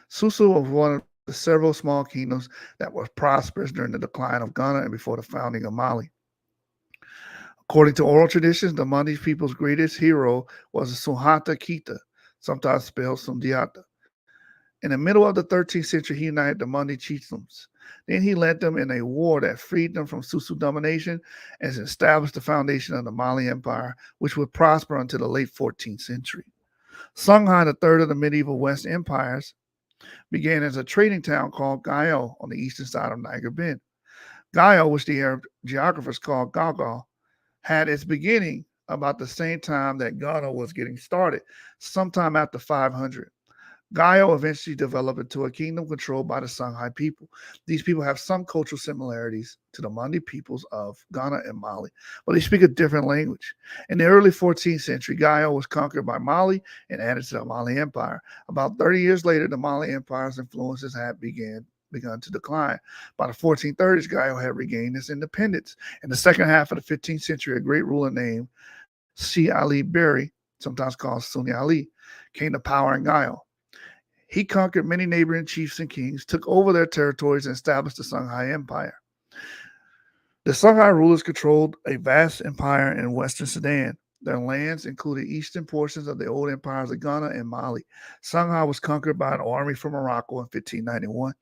Susu was one of the several small kingdoms that were prosperous during the decline of Ghana and before the founding of Mali. According to oral traditions, the Mundi people's greatest hero was Sunhata Kita, sometimes spelled Sundiata. In the middle of the 13th century, he united the Mundi chiefdoms. Then he led them in a war that freed them from Susu domination and established the foundation of the Mali Empire, which would prosper until the late 14th century. Songhai, the third of the medieval West empires, began as a trading town called Gayo on the eastern side of Niger Bend. Gayo, which the Arab geographers call Gagal, had its beginning about the same time that Ghana was getting started, sometime after 500. Gayo eventually developed into a kingdom controlled by the Songhai people. These people have some cultural similarities to the Mandi peoples of Ghana and Mali, but they speak a different language. In the early 14th century, Gayo was conquered by Mali and added to the Mali Empire. About 30 years later, the Mali Empire's influences had begun to decline. By the 1430s, Gayo had regained its independence. In the second half of the 15th century, a great ruler named Si Ali Berry, sometimes called Sunni Ali, came to power in Gayo. He conquered many neighboring chiefs and kings, took over their territories, and established the Songhai Empire. The Songhai rulers controlled a vast empire in western Sudan. Their lands included eastern portions of the old empires of Ghana and Mali. Songhai was conquered by an army from Morocco in 1591.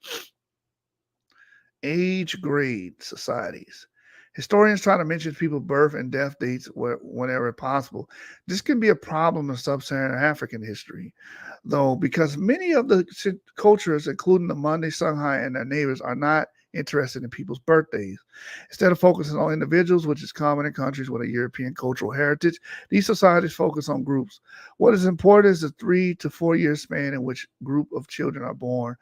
Age grade societies. Historians try to mention people's birth and death dates whenever possible. This can be a problem in sub-Saharan African history, though, because many of the cultures, including the Mandi, Songhai, and their neighbors, are not interested in people's birthdays. Instead of focusing on individuals, which is common in countries with a European cultural heritage, these societies focus on groups. What is important is the 3 to 4 year span in which a group of children are born.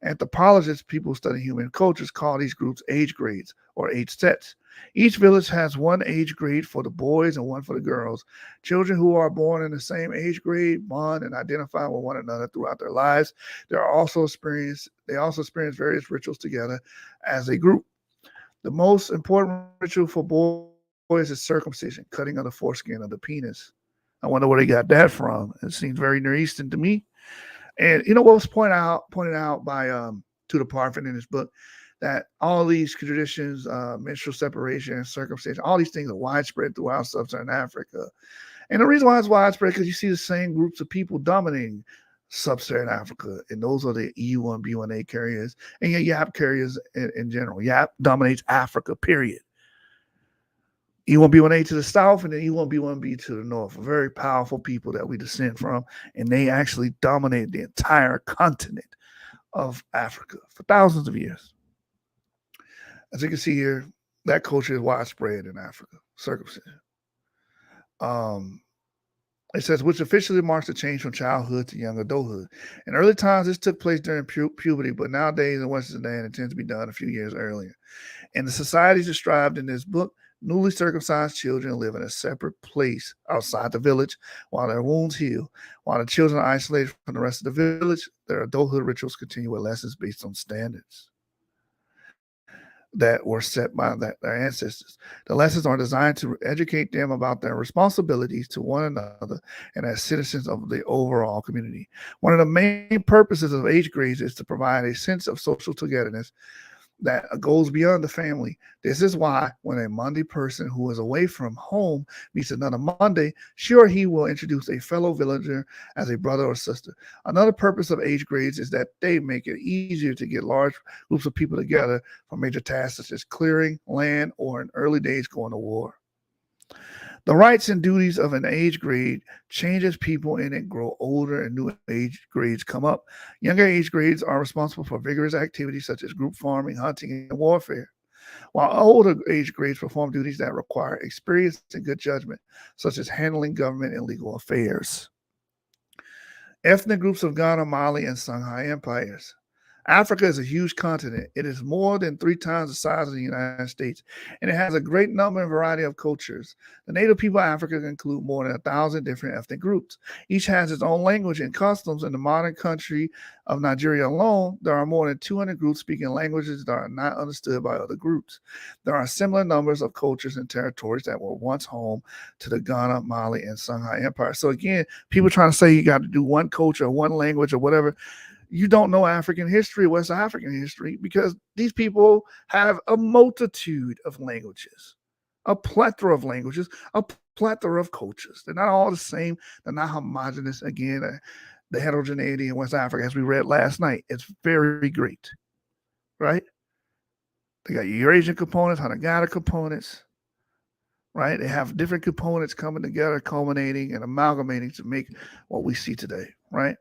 Anthropologists, people studying human cultures, call these groups age grades or age sets. Each village has one age grade for the boys and one for the girls. Children who are born in the same age grade bond and identify with one another throughout their lives. They also experience various rituals together as a group. The most important ritual for boys is circumcision, cutting of the foreskin of the penis. I wonder where they got that from. It seems very Near Eastern to me. And you know what was pointed out by Tudor Parfin in his book, that all these traditions, menstrual separation, circumcision, all these things are widespread throughout sub-Saharan Africa. And the reason why it's widespread because you see the same groups of people dominating sub-Saharan Africa, and those are the EU1, B1A carriers, and your YAP carriers in general. YAP dominates Africa, period. E1B1A to the south, and then E1B1B to the north. Very powerful people that we descend from, and they actually dominate the entire continent of Africa for thousands of years. As you can see here, that culture is widespread in Africa, circumcision. It says, which officially marks a change from childhood to young adulthood. In early times, this took place during puberty, but nowadays in Western Sudan, it tends to be done a few years earlier. And the societies described in this book, newly circumcised children live in a separate place outside the village while their wounds heal. While the children are isolated from the rest of the village, their adulthood rituals continue with lessons based on standards that were set by their ancestors. The lessons are designed to educate them about their responsibilities to one another and as citizens of the overall community. One of the main purposes of age grades is to provide a sense of social togetherness that goes beyond the family. This is why when a Mandi person who is away from home meets another Mandi, she or he will introduce a fellow villager as a brother or sister. Another purpose of age grades is that they make it easier to get large groups of people together for major tasks such as clearing land or in early days going to war. The rights and duties of an age grade change as people in it grow older and new age grades come up. Younger age grades are responsible for vigorous activities such as group farming, hunting, and warfare, while older age grades perform duties that require experience and good judgment, such as handling government and legal affairs. Ethnic groups of Ghana, Mali, and Songhai empires. Africa is a huge continent. It is more than 3 times the size of the United States, and it has a great number and variety of cultures. The native people of Africa include more than 1,000 different ethnic groups. Each has its own language and customs. In the modern country of Nigeria alone, there are more than 200 groups speaking languages that are not understood by other groups. There are similar numbers of cultures and territories that were once home to the Ghana, Mali, and Songhai empire. So again, people trying to say you got to do one culture or one language or whatever. You don't know African history, West African history, because these people have a multitude of languages, a plethora of languages, a plethora of cultures. They're not all the same. They're not homogenous. Again, the heterogeneity in West Africa, as we read last night, it's very great, right? They got Eurasian components, Hanagata components, right? They have different components coming together, culminating and amalgamating to make what we see today, right?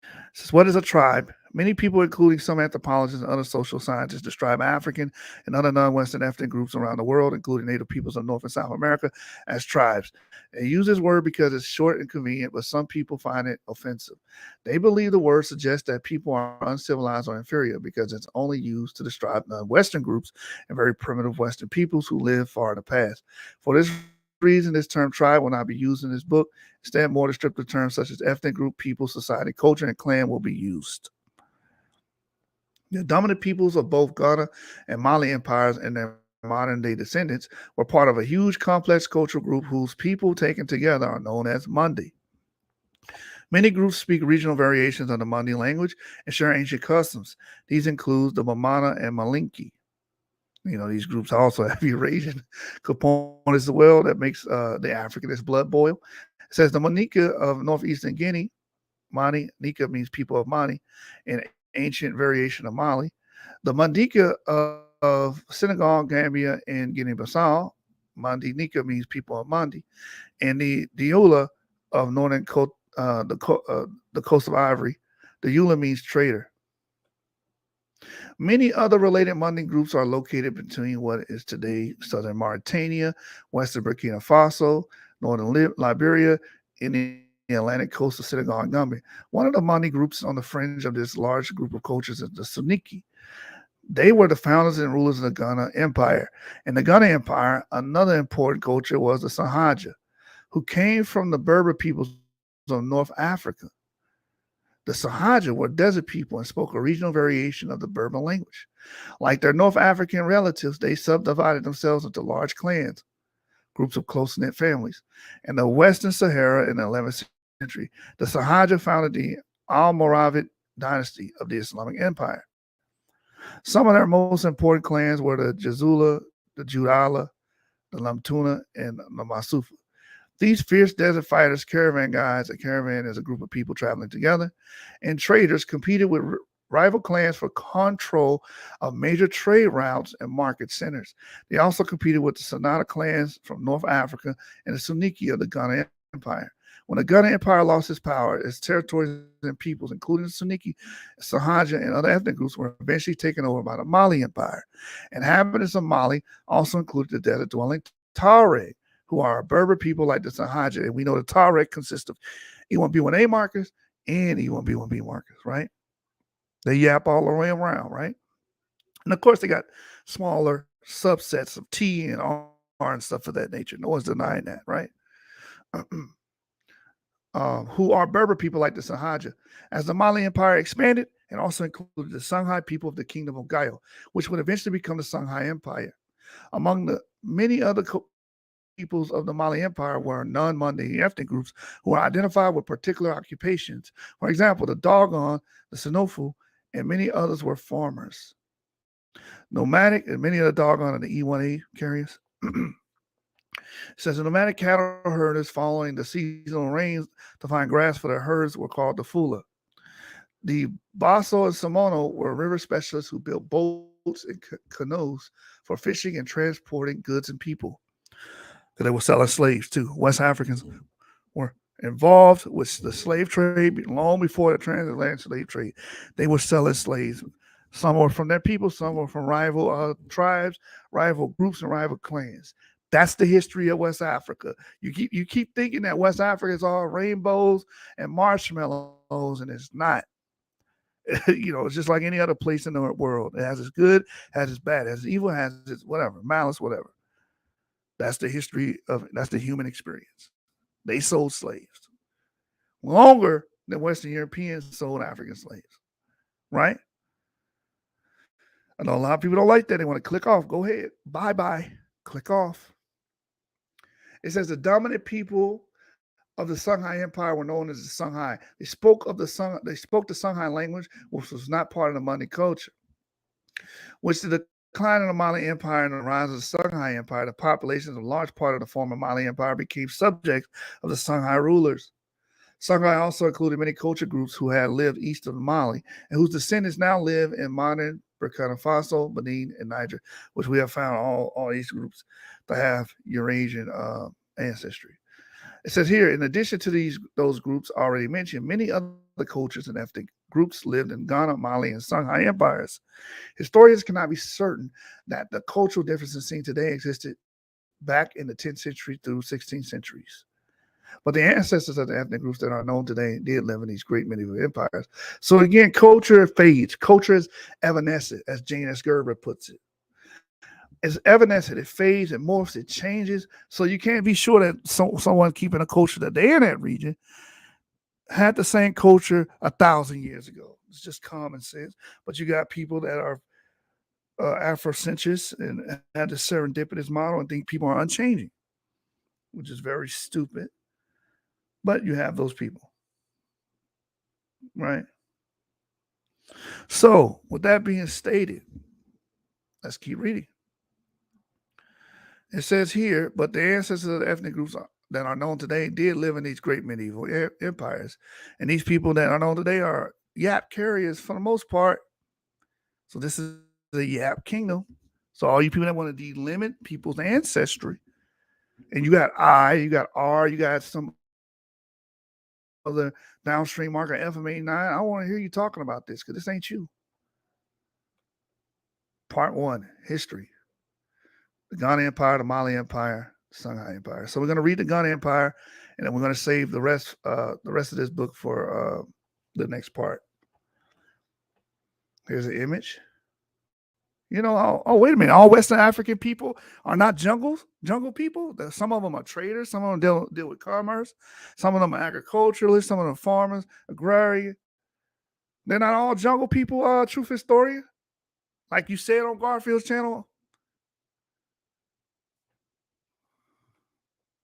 It says, what is a tribe? Many people, including some anthropologists and other social scientists, describe African and other non-Western ethnic groups around the world, including Native peoples of North and South America, as tribes. They use this word because it's short and convenient, but some people find it offensive. They believe the word suggests that people are uncivilized or inferior because it's only used to describe non-Western groups and very primitive Western peoples who lived far in the past. For this reason, this term tribe will not be used in this book. Instead, more descriptive terms such as ethnic group, people, society, culture, and clan will be used. The dominant peoples of both Ghana and Mali empires and their modern-day descendants were part of a huge, complex cultural group whose people taken together are known as Mundi. Many groups speak regional variations of the Mundi language and share ancient customs. These include the Mamana and Malinki. These groups also have Eurasian components as well that makes the Africanist blood boil. It says the Manika of northeastern Guinea, Mani, Nika means people of Mani, an ancient variation of Mali. The Mandika of Senegal, Gambia, and Guinea-Bissau, Mandi Nika means people of Mandi. And the Dioula of northern the coast of Ivory, the Eula means trader. Many other related Mandi groups are located between what is today southern Mauritania, western Burkina Faso, northern Liberia, and the Atlantic coast of Senegal and Gambia. One of the Mandi groups on the fringe of this large group of cultures is the Suniki. They were the founders and rulers of the Ghana Empire. In the Ghana Empire, another important culture was the Sahaja, who came from the Berber peoples of North Africa. The Sahaja were desert people and spoke a regional variation of the Berber language. Like their North African relatives, they subdivided themselves into large clans, groups of close-knit families. In the Western Sahara in the 11th century, the Sahaja founded the Almoravid dynasty of the Islamic Empire. Some of their most important clans were the Jazula, the Judala, the Lamtuna, and the Masufa. These fierce desert fighters, caravan guides, a caravan is a group of people traveling together, and traders competed with rival clans for control of major trade routes and market centers. They also competed with the Sonata clans from North Africa and the Suniki of the Ghana Empire. When the Ghana Empire lost its power, its territories and peoples, including the Suniki, Sahaja, and other ethnic groups, were eventually taken over by the Mali Empire. Inhabitants of Mali also included the desert-dwelling Tuareg, who are Berber people like the Sahaja. And we know the Tuareg consists of E1B1A markers and E1B1B markers, right? They yap all the way around, right? And of course, they got smaller subsets of T and R and stuff of that nature. No one's denying that, right? Who are Berber people like the Sahaja. As the Mali Empire expanded, it also included the Songhai people of the Kingdom of Gayo, which would eventually become the Songhai Empire. Among the many other peoples of the Mali Empire were non-Mandi ethnic groups who are identified with particular occupations. For example, the Dogon, the Sinofu, and many others were farmers. Nomadic, and many of the Dogon and the E1A carriers. Says the nomadic cattle herders following the seasonal rains to find grass for their herds were called the Fula. The Baso and Samono were river specialists who built boats and canoes for fishing and transporting goods and people. Because they were selling slaves too. West Africans were involved with the slave trade long before the transatlantic slave trade. They were selling slaves. Some were from their people, some were from rival tribes, rival groups, and rival clans. That's the history of West Africa. You keep thinking that West Africa is all rainbows and marshmallows, and it's not. It's just like any other place in the world. It has its good, has its bad, has its evil, has its whatever, malice, whatever. That's the history of it. That's the human experience. They sold slaves longer than Western Europeans sold African slaves, right? I know a lot of people don't like that. They want to click off. Go ahead. Bye-bye. Click off. It says the dominant people of the Songhai Empire were known as the Songhai. They spoke the Songhai language, which was not part of the Mandi culture. Which the decline of the Mali Empire and the rise of the Songhai Empire, the populations of a large part of the former Mali Empire became subjects of the Songhai rulers. Songhai also included many culture groups who had lived east of Mali and whose descendants now live in modern Burkina Faso, Benin, and Niger, which we have found all these groups to have Eurasian ancestry. It says here, in addition to those groups already mentioned, many other cultures and ethnic groups lived in Ghana, Mali, and Songhai empires. Historians cannot be certain that the cultural differences seen today existed back in the 10th century through 16th centuries. But the ancestors of the ethnic groups that are known today did live in these great medieval empires. So again, culture fades. Culture is evanescent, as Jane S. Gerber puts it. It's evanescent. It fades, it morphs, it changes. So you can't be sure that someone keeping a culture that they're in that region had the same culture 1,000 years ago. It's just common sense. But you got people that are Afrocentrists and have the serendipitous model and think people are unchanging, which is very stupid. But you have those people, right? So, with that being stated, let's keep reading. It says here, but the ancestors of the ethnic groups that are known today did live in these great medieval empires. And these people that are known today are Yap carriers for the most part. So this is the Yap kingdom. So all you people that want to delimit people's ancestry, and you got I, you got R, you got some other downstream marker FM89. I want to hear you talking about this because this ain't you. Part 1, history. The Ghana Empire, the Mali Empire, the Songhai Empire. So we're going to read the Ghana Empire, and then we're going to save the rest of this book for the next part. Here's an image. You know, oh, wait a minute. All Western African people are not jungle people. Some of them are traders. Some of them deal with commerce. Some of them are agriculturalists. Some of them are farmers, agrarian. They're not all jungle people, truth historian. Like you said on Garfield's channel.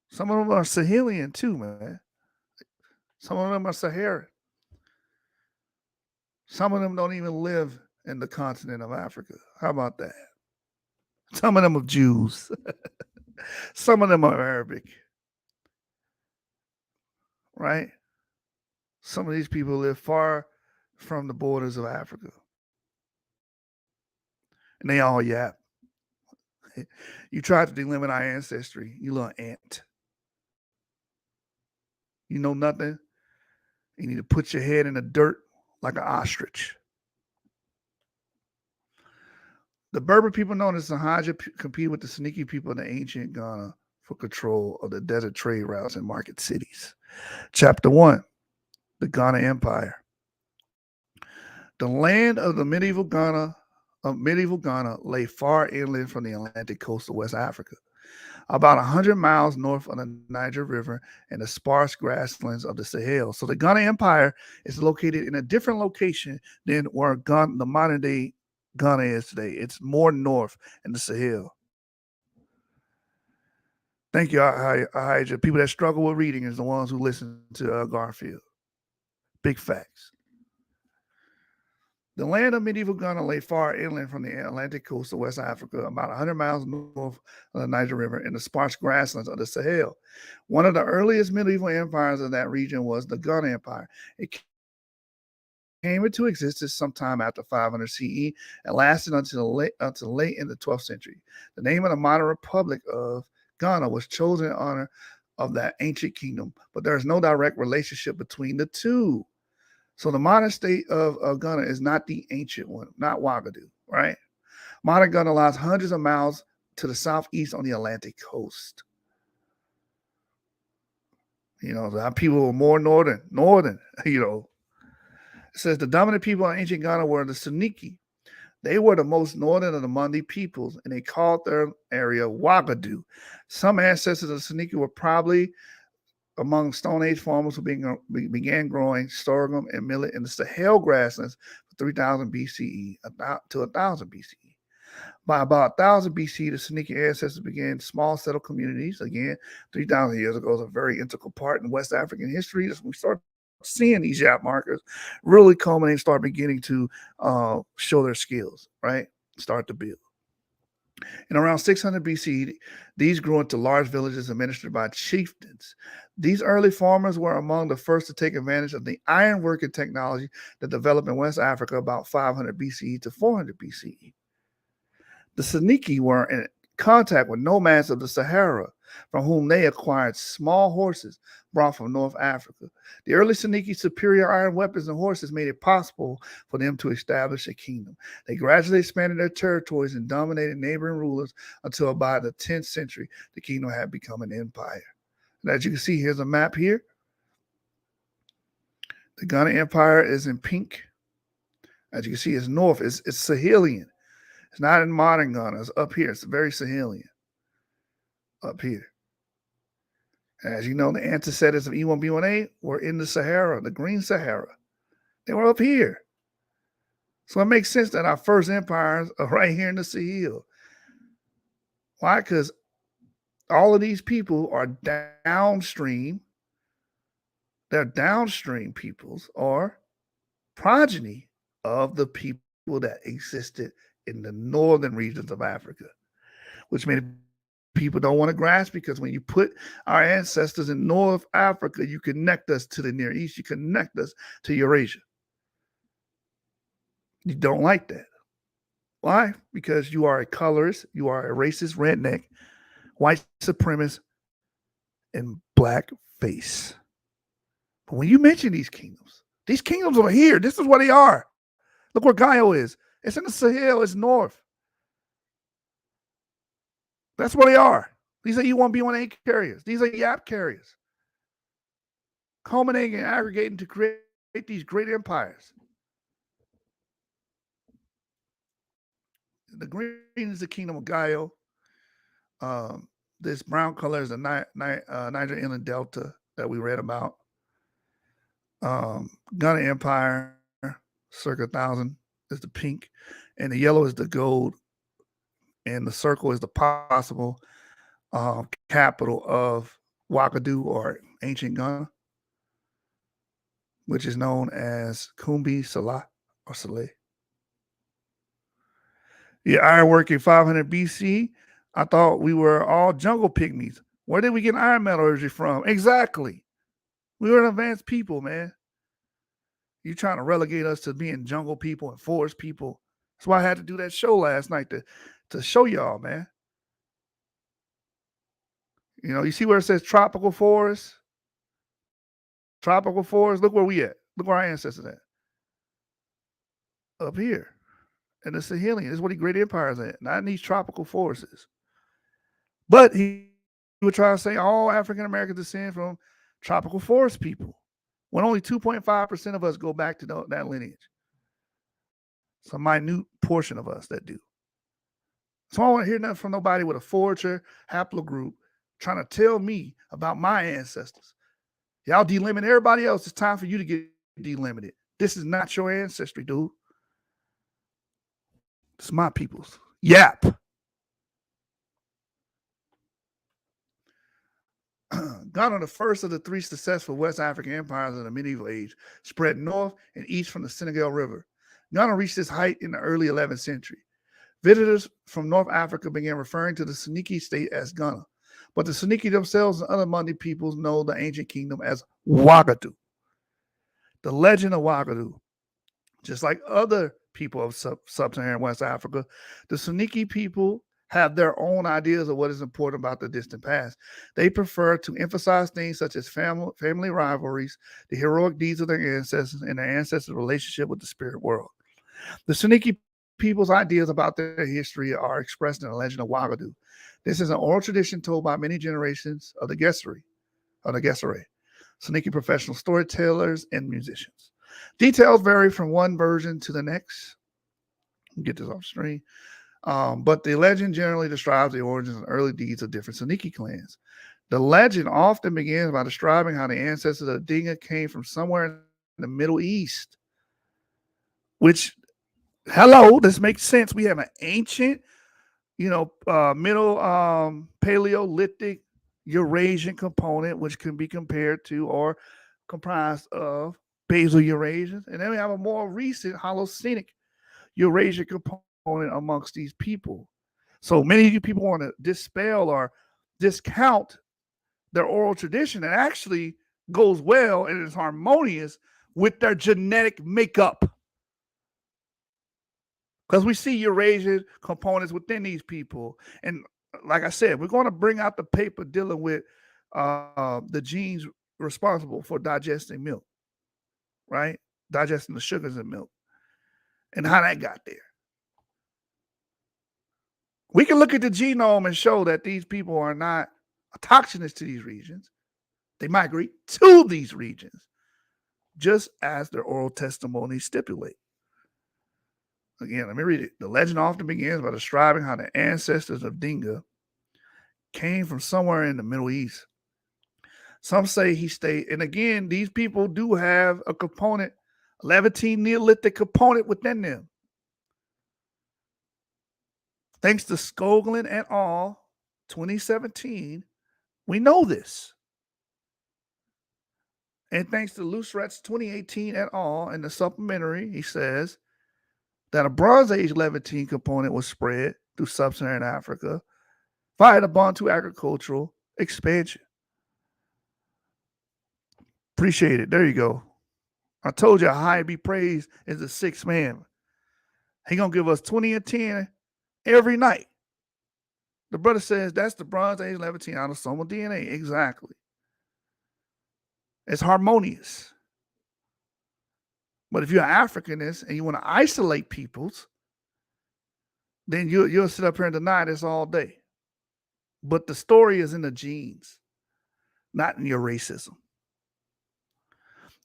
Some of them are Sahelian too, man. Some of them are Saharan. Some of them don't even live in the continent of Africa. How about that? Some of them are Jews. Some of them are Arabic. Right? Some of these people live far from the borders of Africa. And they all yap. You tried to delimit our ancestry, you little ant. You know nothing. You need to put your head in the dirt like an ostrich. The Berber people known as Sahaja compete with the Soninke people in the ancient Ghana for control of the desert trade routes and market cities. Chapter 1, the Ghana Empire. The land of the medieval Ghana lay far inland from the Atlantic coast of West Africa, about 100 miles north of the Niger River and the sparse grasslands of the Sahel. So the Ghana Empire is located in a different location than where the modern day Ghana is today. It's more north in the Sahel. Thank you, Ahijah. People that struggle with reading is the ones who listen to Garfield. Big facts. The land of medieval Ghana lay far inland from the Atlantic coast of West Africa, about 100 miles north of the Niger River in the sparse grasslands of the Sahel. One of the earliest medieval empires of that region was the Ghana Empire. It came into existence sometime after 500 CE and lasted until late in the 12th century. The name of the modern Republic of Ghana was chosen in honor of that ancient kingdom, but there is no direct relationship between the two. So the modern state of Ghana is not the ancient one, not Ouagadougou, right? Modern Ghana lies hundreds of miles to the southeast on the Atlantic coast. You know, the people were more northern, you know. It says the dominant people in ancient Ghana were the Soninke. They were the most northern of the Mandi peoples, and they called their area Ouagadougou. Some ancestors of the Soninke were probably among Stone Age farmers who began growing sorghum and millet in the Sahel grasslands from 3000 BCE to 1000 BCE. By about 1000 BC, the Soninke ancestors began small settled communities. Again, 3,000 years ago is a very integral part in West African history. That's when we start seeing these yap markers really culminate, start beginning to show their skills, right? Start to build. In around 600 BC, these grew into large villages administered by chieftains. These early farmers were among the first to take advantage of the ironworking technology that developed in West Africa about 500 BCE to 400 BCE. The Saniki were in contact with nomads of the Sahara, from whom they acquired small horses brought from North Africa. The early Saniki's superior iron weapons and horses made it possible for them to establish a kingdom. They gradually expanded their territories and dominated neighboring rulers until by the 10th century, the kingdom had become an empire. And as you can see, here's a map here. The Ghana Empire is in pink. As you can see, it's north. It's Sahelian. It's not in modern Ghana. It's up here. It's very Sahelian. Up here. As you know, the antecedents of E1B1A were in the Sahara, the Green Sahara. They were up here. So it makes sense that our first empires are right here in the Sahel. Why? Because all of these people are downstream. They're downstream peoples or progeny of the people that existed in the northern regions of Africa, which made people don't want to grasp, because when you put our ancestors in North Africa, you connect us to the Near East, you connect us to Eurasia. You don't like that. Why? Because you are a colorist, you are a racist redneck, white supremacist, and black face. But when you mention these kingdoms are here. This is what they are. Look where Gaio is. It's in the Sahel, it's north. That's what they are. These are E1B1A carriers. These are YAP carriers. Culminating and aggregating to create these great empires. The green is the kingdom of Gaio. This brown color is the Niger Inland Delta that we read about. Ghana Empire, circa 1000, is the pink. And the yellow is the gold. And the circle is the possible capital of Wakadu, or ancient Ghana, which is known as Kumbi Salah or Saleh. Yeah, ironworking 500 BC. I thought we were all jungle pygmies. Where did we get iron metallurgy from? Exactly. We were an advanced people, man. You're trying to relegate us to being jungle people and forest people. That's why I had to do that show last night to show y'all, man. You know, you see where it says tropical forest? Tropical forest. Look where we at. Look where our ancestors at. Up here. And the Sahelian. This is what the great empires at. Not in these tropical forests. But he would try to say all African Americans descend from tropical forest people, when only 2.5% of us go back to that lineage. It's a minute portion of us that do. So I don't want to hear nothing from nobody with a forager haplogroup trying to tell me about my ancestors. Y'all delimit everybody else. It's time for you to get delimited. This is not your ancestry, dude. It's my people's. Yap. Ghana, the first of the three successful West African empires of the medieval age, spread north and east from the Senegal River. Ghana reached its height in the early 11th century. Visitors from North Africa began referring to the Saniki state as Ghana, but the Saniki themselves and other Mandi peoples know the ancient kingdom as Ouagadougou. The legend of Ouagadougou, just like other people of sub-Saharan West Africa, the Saniki people have their own ideas of what is important about the distant past. They prefer to emphasize things such as family rivalries, the heroic deeds of their ancestors, and their ancestors' relationship with the spirit world. The Saniki people's ideas about their history are expressed in the legend of Ouagadougou. This is an oral tradition told by many generations of the Gesserit, Saniki professional storytellers and musicians. Details vary from one version to the next. Get this off screen. But the legend generally describes the origins and early deeds of different Saniki clans. The legend often begins by describing how the ancestors of Dinga came from somewhere in the Middle East, which, hello, this makes sense. We have an ancient, middle Paleolithic Eurasian component, which can be compared to or comprised of Basal Eurasians. And then we have a more recent Holocenic Eurasian component amongst these people. So many of you people want to dispel or discount their oral tradition. It actually goes well and is harmonious with their genetic makeup. Because we see Eurasian components within these people. And like I said, we're going to bring out the paper dealing with the genes responsible for digesting milk, right? Digesting the sugars in milk and how that got there. We can look at the genome and show that these people are not autochthonous to these regions. They migrate to these regions, just as their oral testimonies stipulate. Again, let me read it. The legend often begins by describing how the ancestors of Dinga came from somewhere in the Middle East. Some say he stayed, and again, these people do have a component, a Levantine Neolithic component within them. Thanks to Skoglund et al., 2017, we know this. And thanks to Lusretz 2018 et al. In the supplementary, he says that a Bronze Age Levantine component was spread through sub-Saharan Africa via the Bantu agricultural expansion. Appreciate it. There you go. I told you high be praised is the sixth man. He gonna give us 20 and 10 every night. The brother says that's the Bronze Age Levantine autosomal DNA. Exactly. It's harmonious. But if you're an Africanist and you want to isolate peoples, then you'll sit up here and deny this all day. But the story is in the genes, not in your racism.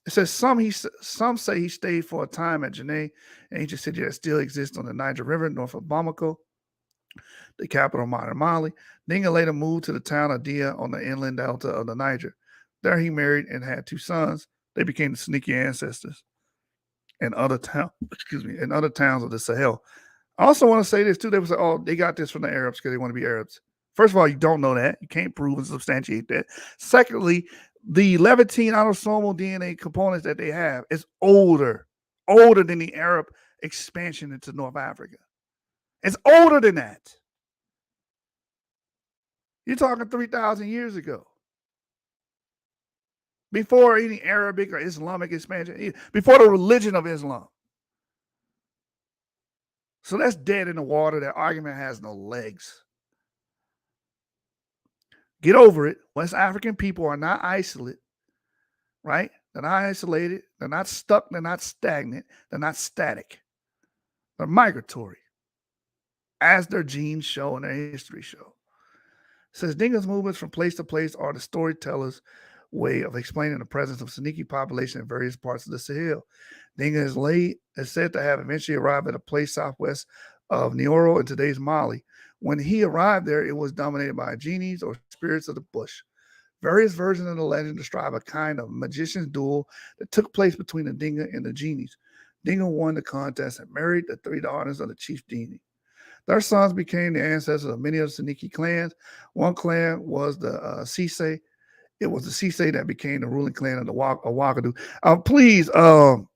It says some say he stayed for a time at Janneh, an ancient city that still exists on the Niger River north of Bamako, the capital of modern Mali. Dinga later moved to the town of Dia on the inland delta of the Niger. There he married and had 2 sons. They became the sneaky ancestors in other towns of the Sahel. I also want to say this too. They say, oh, they got this from the Arabs because they want to be Arabs. First of all, you don't know that. You can't prove and substantiate that. Secondly, the Levantine autosomal DNA components that they have is older than the Arab expansion into North Africa. It's older than that. You're talking 3,000 years ago. Before any Arabic or Islamic expansion, before the religion of Islam. So that's dead in the water. That argument has no legs. Get over it. West African people are not isolate, right? They're not isolated. They're not stuck. They're not stagnant. They're not static. They're migratory, as their genes show and their history show. It says Dinga's movements from place to place are the storyteller's way of explaining the presence of Soninke population in various parts of the Sahel. Dinga is said to have eventually arrived at a place southwest of Nioro in today's Mali. When he arrived there, it was dominated by genies or spirits of the bush. Various versions of the legend describe a kind of magician's duel that took place between the Dinga and the genies. Dinga won the contest and married the 3 daughters of the chief genie. Their sons became the ancestors of many of the Soninke clans. One clan was the Sise. It was the Sise that became the ruling clan of the Ouagadougou. Please, Ron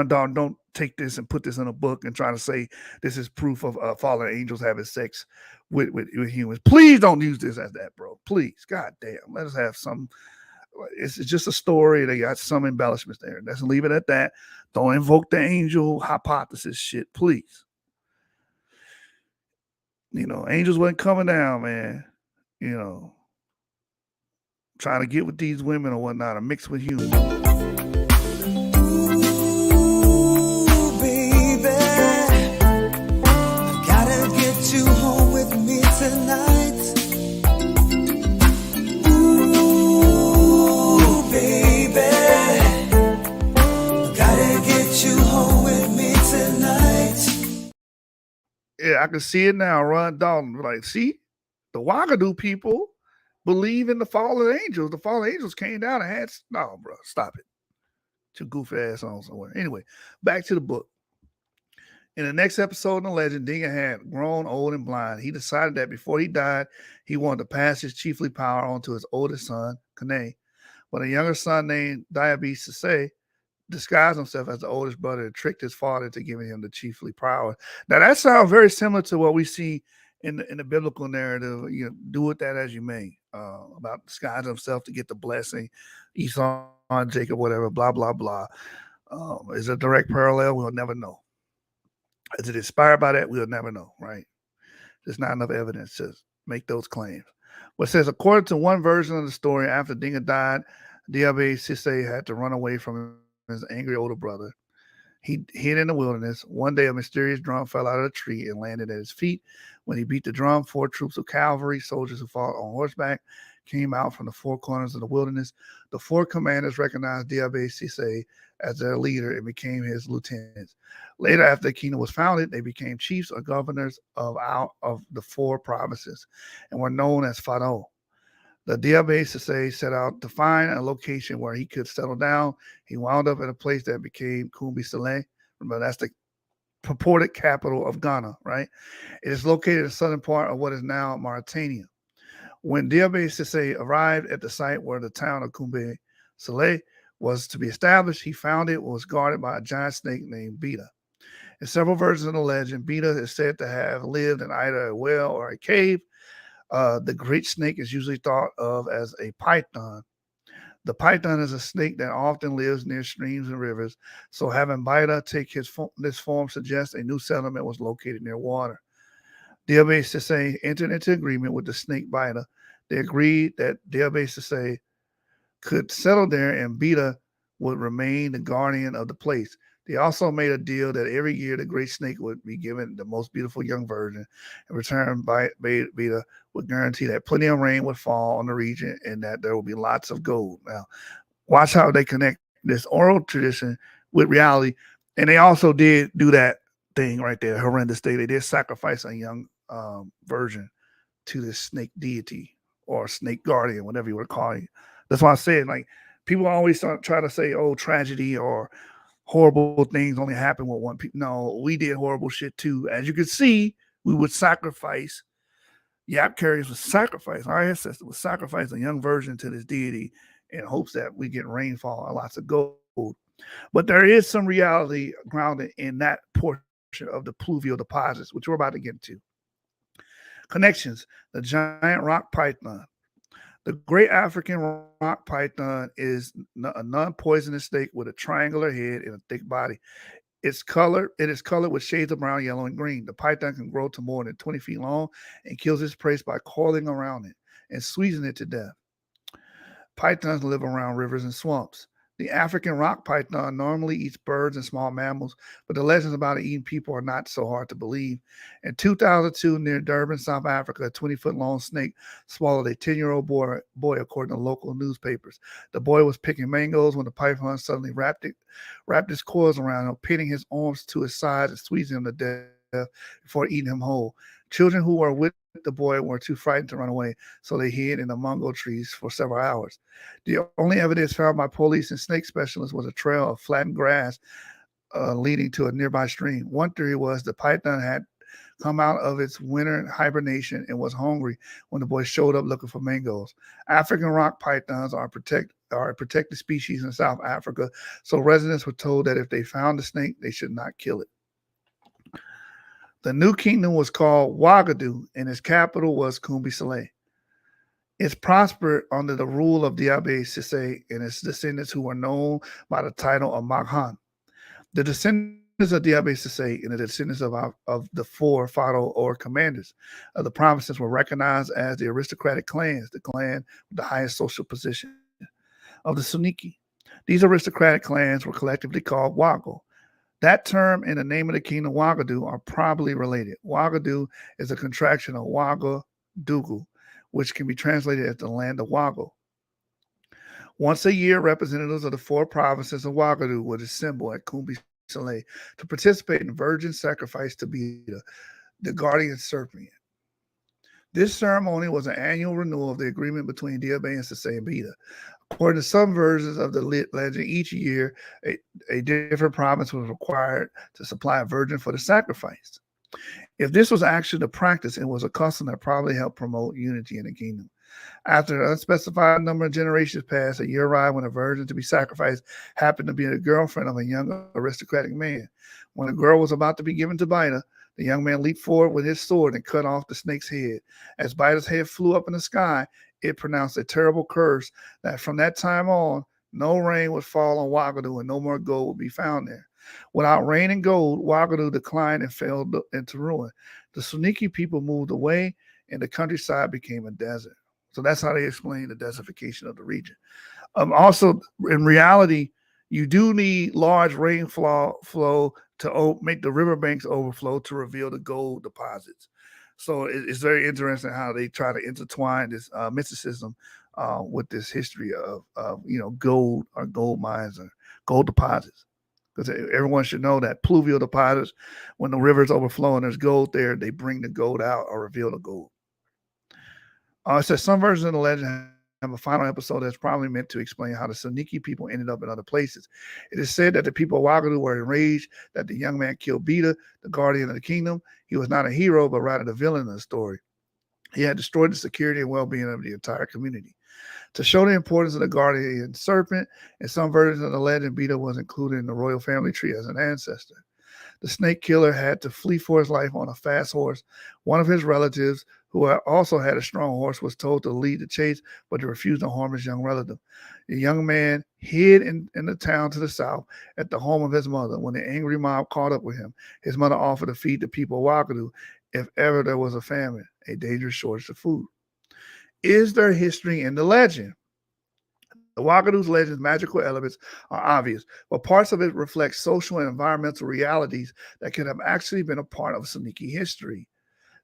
Dalton, don't take this and put this in a book and try to say this is proof of fallen angels having sex with humans. Please don't use this as that, bro. Please, God damn. Let us have some. It's just a story. They got some embellishments there. Let's leave it at that. Don't invoke the angel hypothesis shit, please. Angels wasn't coming down, man. Trying to get with these women or whatnot, or mix with humans. Ooh, baby, I gotta get you home with me tonight. Ooh, baby, I gotta get you home with me tonight. Yeah, I can see it now. Ron Dalton, like, see, the Ouagadougou people believe in the fallen angels. The fallen angels came down and had no, bro. Stop it. Too goofy ass on somewhere. Anyway, back to the book. In the next episode in the legend, Dinga had grown old and blind. He decided that before he died, he wanted to pass his chiefly power on to his oldest son, Kane. But a younger son named Diaby Sisse disguised himself as the oldest brother and tricked his father into giving him the chiefly power. Now, that sounds very similar to what we see in the biblical narrative, do with that as you may. About disguising himself to get the blessing, Esau and Jacob, whatever, blah blah blah. Is it a direct parallel? We'll never know. Is it inspired by that? We'll never know, right? There's not enough evidence to make those claims. But it says, according to one version of the story, after Dinga died, Diabe Sise had to run away from his angry older brother. He hid in the wilderness. One day, a mysterious drum fell out of a tree and landed at his feet. When he beat the drum, 4 troops of cavalry, soldiers who fought on horseback, came out from the 4 corners of the wilderness. The 4 commanders recognized Diabe Sise as their leader and became his lieutenants. Later, after the kingdom was founded, they became chiefs or governors of the 4 provinces and were known as Pharaoh. The Diabe Sise set out to find a location where he could settle down. He wound up at a place that became Kumbi Saleh. Remember, that's the purported capital of Ghana, right? It is located in the southern part of what is now Mauritania. When Diabe Sise arrived at the site where the town of Kumbi Saleh was to be established, he found it was guarded by a giant snake named Beta. In several versions of the legend, Beta is said to have lived in either a well or a cave. The great snake is usually thought of as a python. The python is a snake that often lives near streams and rivers, so having Beta take this form suggests a new settlement was located near water. Diabe Sise entered into agreement with the snake Beta. They agreed that Diabe Sise could settle there and Beta would remain the guardian of the place. They also made a deal that every year the great snake would be given the most beautiful young virgin. In return, Beta would guarantee that plenty of rain would fall on the region and that there would be lots of gold. Now, watch how they connect this oral tradition with reality. And they also did do that thing right there, horrendous thing. They did sacrifice a young virgin to this snake deity or snake guardian, whatever you want to call it. That's why I said, like, people always try to say, oh, tragedy or horrible things only happen with one people. No, we did horrible shit too. As you can see, we would sacrifice. Yap carriers would sacrifice. Our ancestors would sacrifice a young virgin to this deity in hopes that we get rainfall and lots of gold. But there is some reality grounded in that portion of the pluvial deposits, which we're about to get into. Connections: the giant rock python. The great African rock python is a non-poisonous snake with a triangular head and a thick body. It is colored with shades of brown, yellow, and green. The python can grow to more than 20 feet long and kills its prey by coiling around it and squeezing it to death. Pythons live around rivers and swamps. The African rock python normally eats birds and small mammals, but the legends about it eating people are not so hard to believe. In 2002, near Durban, South Africa, a 20-foot-long snake swallowed a 10-year-old boy, according to local newspapers. The boy was picking mangoes when the python suddenly wrapped his coils around him, pinning his arms to his sides and squeezing him to death before eating him whole. Children who were with the boy were too frightened to run away, so they hid in the mango trees for several hours. The only evidence found by police and snake specialists was a trail of flattened grass leading to a nearby stream. One theory was the python had come out of its winter hibernation and was hungry when the boy showed up looking for mangoes. African rock pythons are a protected species in South Africa, so residents were told that if they found the snake, they should not kill it. The new kingdom was called Ouagadougou, and its capital was Kumbi Saleh. It prospered under the rule of Diabe Sise and its descendants, who were known by the title of Maghan. The descendants of Diabe Sise and the descendants of the 4 Pharaoh or commanders of the provinces were recognized as the aristocratic clans, the clan with the highest social position of the Suniki. These aristocratic clans were collectively called Wago. That term and the name of the kingdom Ouagadougou are probably related. Ouagadougou is a contraction of Ouagadougou, which can be translated as the land of Wago. Once a year, representatives of the 4 provinces of Ouagadougou would assemble at Kumbi Saleh to participate in virgin sacrifice to Beta, the guardian serpent. This ceremony was an annual renewal of the agreement between Diabe and Sise and Beta. According to some versions of the legend, each year a different province was required to supply a virgin for the sacrifice. If this was actually the practice, it was a custom that probably helped promote unity in the kingdom. After an unspecified number of generations passed, a year arrived when a virgin to be sacrificed happened to be the girlfriend of a young aristocratic man. When the girl was about to be given to Beta, The young man leaped forward with his sword and cut off the snake's head. As Bida's head flew up in the sky, it pronounced a terrible curse that from that time on, no rain would fall on Wagadu and no more gold would be found there. Without rain and gold, Wagadu declined and fell into ruin. The Suniki people moved away and the countryside became a desert. So that's how they explain the desertification of the region. Also, in reality, you do need large rainfall flow to make the riverbanks overflow to reveal the gold deposits. So it's very interesting how they try to intertwine this mysticism with this history of gold or gold mines or gold deposits. Because everyone should know that pluvial deposits, when the rivers overflow and there's gold there, they bring the gold out or reveal the gold. It says some versions of the legend have a final episode that's probably meant to explain how the Saniki people ended up in other places. It is said that the people of Wagadu were enraged that the young man killed Beta, the guardian of the kingdom. He was not a hero, but rather the villain of the story. He had destroyed the security and well-being of the entire community. To show the importance of the guardian serpent, in some versions of the legend, Beta was included in the royal family tree as an ancestor. The snake killer had to flee for his life on a fast horse. One of his relatives, who also had a strong horse, was told to lead the chase, but he refused to harm his young relative. The young man hid in the town to the south at the home of his mother. When the angry mob caught up with him, his mother offered to feed the people of Wagadu if ever there was a famine, a dangerous shortage of food. Is there history in the legend? The Wagadu's legend's magical elements are obvious, but parts of it reflect social and environmental realities that could have actually been a part of Saniki history.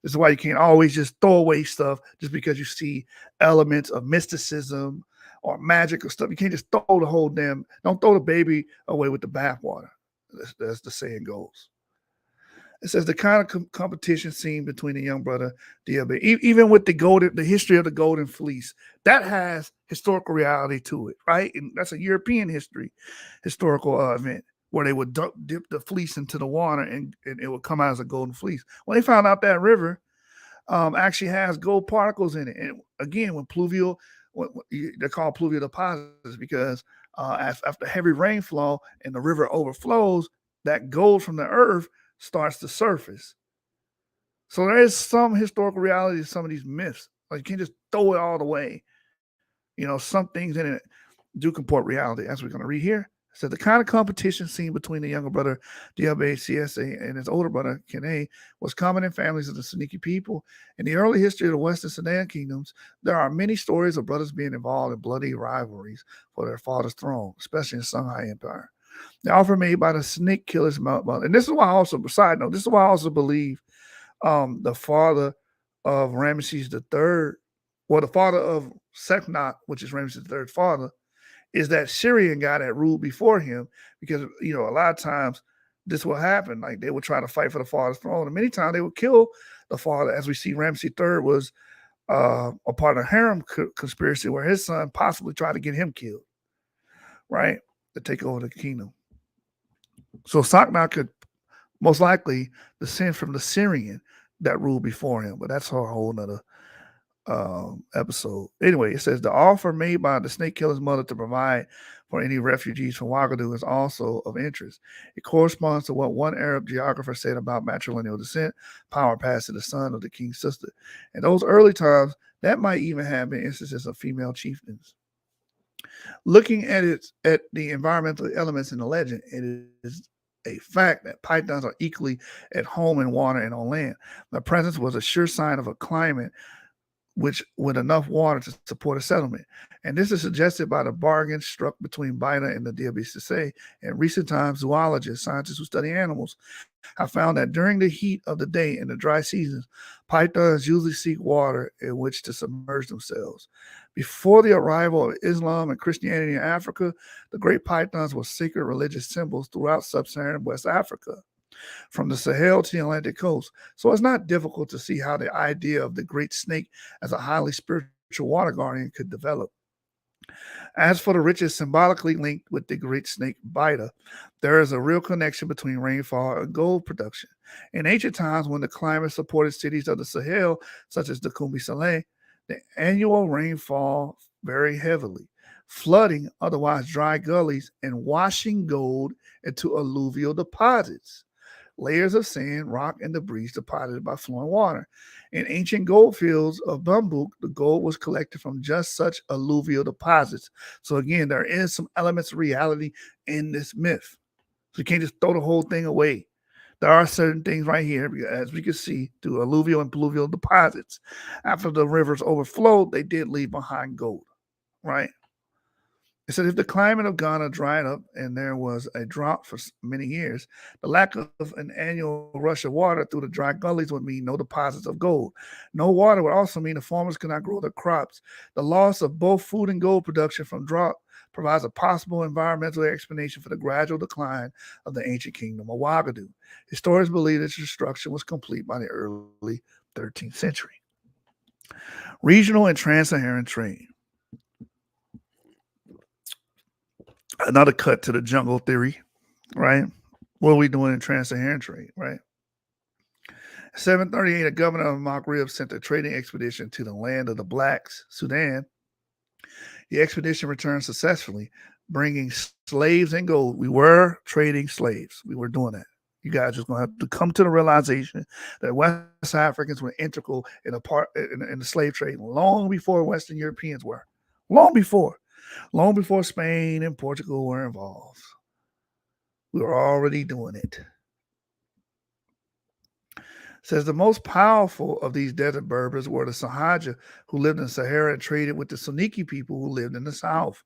This is why you can't always just throw away stuff just because you see elements of mysticism or magic or stuff. You can't just throw the whole don't throw the baby away with the bathwater. That's the saying goes. It says the kind of competition seen between the young brother Diaby, even with the history of the Golden Fleece, that has historical reality to it, right? And that's a European historical event where they would dip the fleece into the water and it would come out as a golden fleece. Well, they found out that river actually has gold particles in it. And again, when pluvial, they're called pluvial deposits because after heavy rainfall and the river overflows, that gold from the earth starts to surface. So there is some historical reality to some of these myths. Like you can't just throw it all away. Some things in it do comport reality. As we're going to read here. It said the kind of competition seen between the younger brother Diaby CSA and his older brother Kene was common in families of the Saniki people. In the early history of the Western Sudan kingdoms, there are many stories of brothers being involved in bloody rivalries for their father's throne, especially in the Songhai Empire. The offer made by the snake killer's mother. And this is why I also, side note, this is why I also believe the father of Ramesses III, the father of Seknot, which is Ramesses III's father, is that Syrian guy that ruled before him. Because, a lot of times this will happen. Like they would try to fight for the father's throne. And many times they would kill the father. As we see, Ramesses III was a part of the harem conspiracy where his son possibly tried to get him killed, right, to take over the kingdom. So Sakna could most likely descend from the Syrian that ruled before him, but that's a whole nother episode. Anyway, it says the offer made by the snake killer's mother to provide for any refugees from Wagadu is also of interest. It corresponds to what one Arab geographer said about matrilineal descent, power passed to the son of the king's sister. In those early times, that might even have been instances of female chieftains. Looking at the environmental elements in the legend, it is a fact that pythons are equally at home in water and on land. Their presence was a sure sign of a climate with enough water to support a settlement. And this is suggested by the bargain struck between Bida and the Diabisi. In recent times, zoologists, scientists who study animals, have found that during the heat of the day in the dry seasons, pythons usually seek water in which to submerge themselves. Before the arrival of Islam and Christianity in Africa, the great pythons were sacred religious symbols throughout sub-Saharan West Africa, from the Sahel to the Atlantic coast. So it's not difficult to see how the idea of the great snake as a highly spiritual water guardian could develop. As for the riches symbolically linked with the great snake Bida, there is a real connection between rainfall and gold production. In ancient times, when the climate supported cities of the Sahel, such as the Kumbi Saleh, the annual rainfall very heavily, flooding otherwise dry gullies and washing gold into alluvial deposits. layers of sand, rock, and debris deposited by flowing water. In ancient gold fields of Bambouk, the gold was collected from just such alluvial deposits. So again, there is some elements of reality in this myth. So you can't just throw the whole thing away. There are certain things right here, as we can see, through alluvial and pluvial deposits. After the rivers overflowed, they did leave behind gold, right? It said if the climate of Ghana dried up and there was a drought for many years, the lack of an annual rush of water through the dry gullies would mean no deposits of gold. No water would also mean the farmers could not grow their crops. The loss of both food and gold production from drought provides a possible environmental explanation for the gradual decline of the ancient kingdom of Ouagadougou. Historians believe this destruction was complete by the early 13th century. Regional and trans-Saharan trade. Another cut to the jungle theory, right? What are we doing in trans-Saharan trade, right? 738, a governor of Maghreb sent a trading expedition to the land of the blacks, Sudan. The expedition returned successfully, bringing slaves and gold. We were trading slaves. We were doing that. You guys are going to have to come to the realization that West Africans were integral in the slave trade long before Western Europeans were. Long before Spain and Portugal were involved. We were already doing it. Says the most powerful of these desert Berbers were the Sahaja, who lived in Sahara and traded with the Soninke people who lived in the south.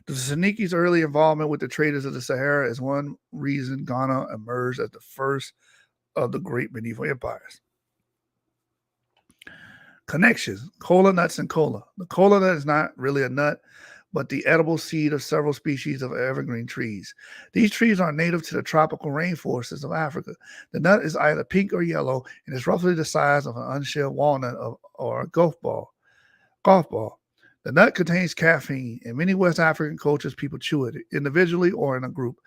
The Soninke's early involvement with the traders of the Sahara is one reason Ghana emerged as the first of the great medieval empires. Connections, cola nuts and cola. The cola nut is not really a nut, but the edible seed of several species of evergreen trees. These trees are native to the tropical rainforests of Africa. The nut is either pink or yellow and is roughly the size of an unshelled walnut or a golf ball. The nut contains caffeine. In many West African cultures, people chew it individually or in a group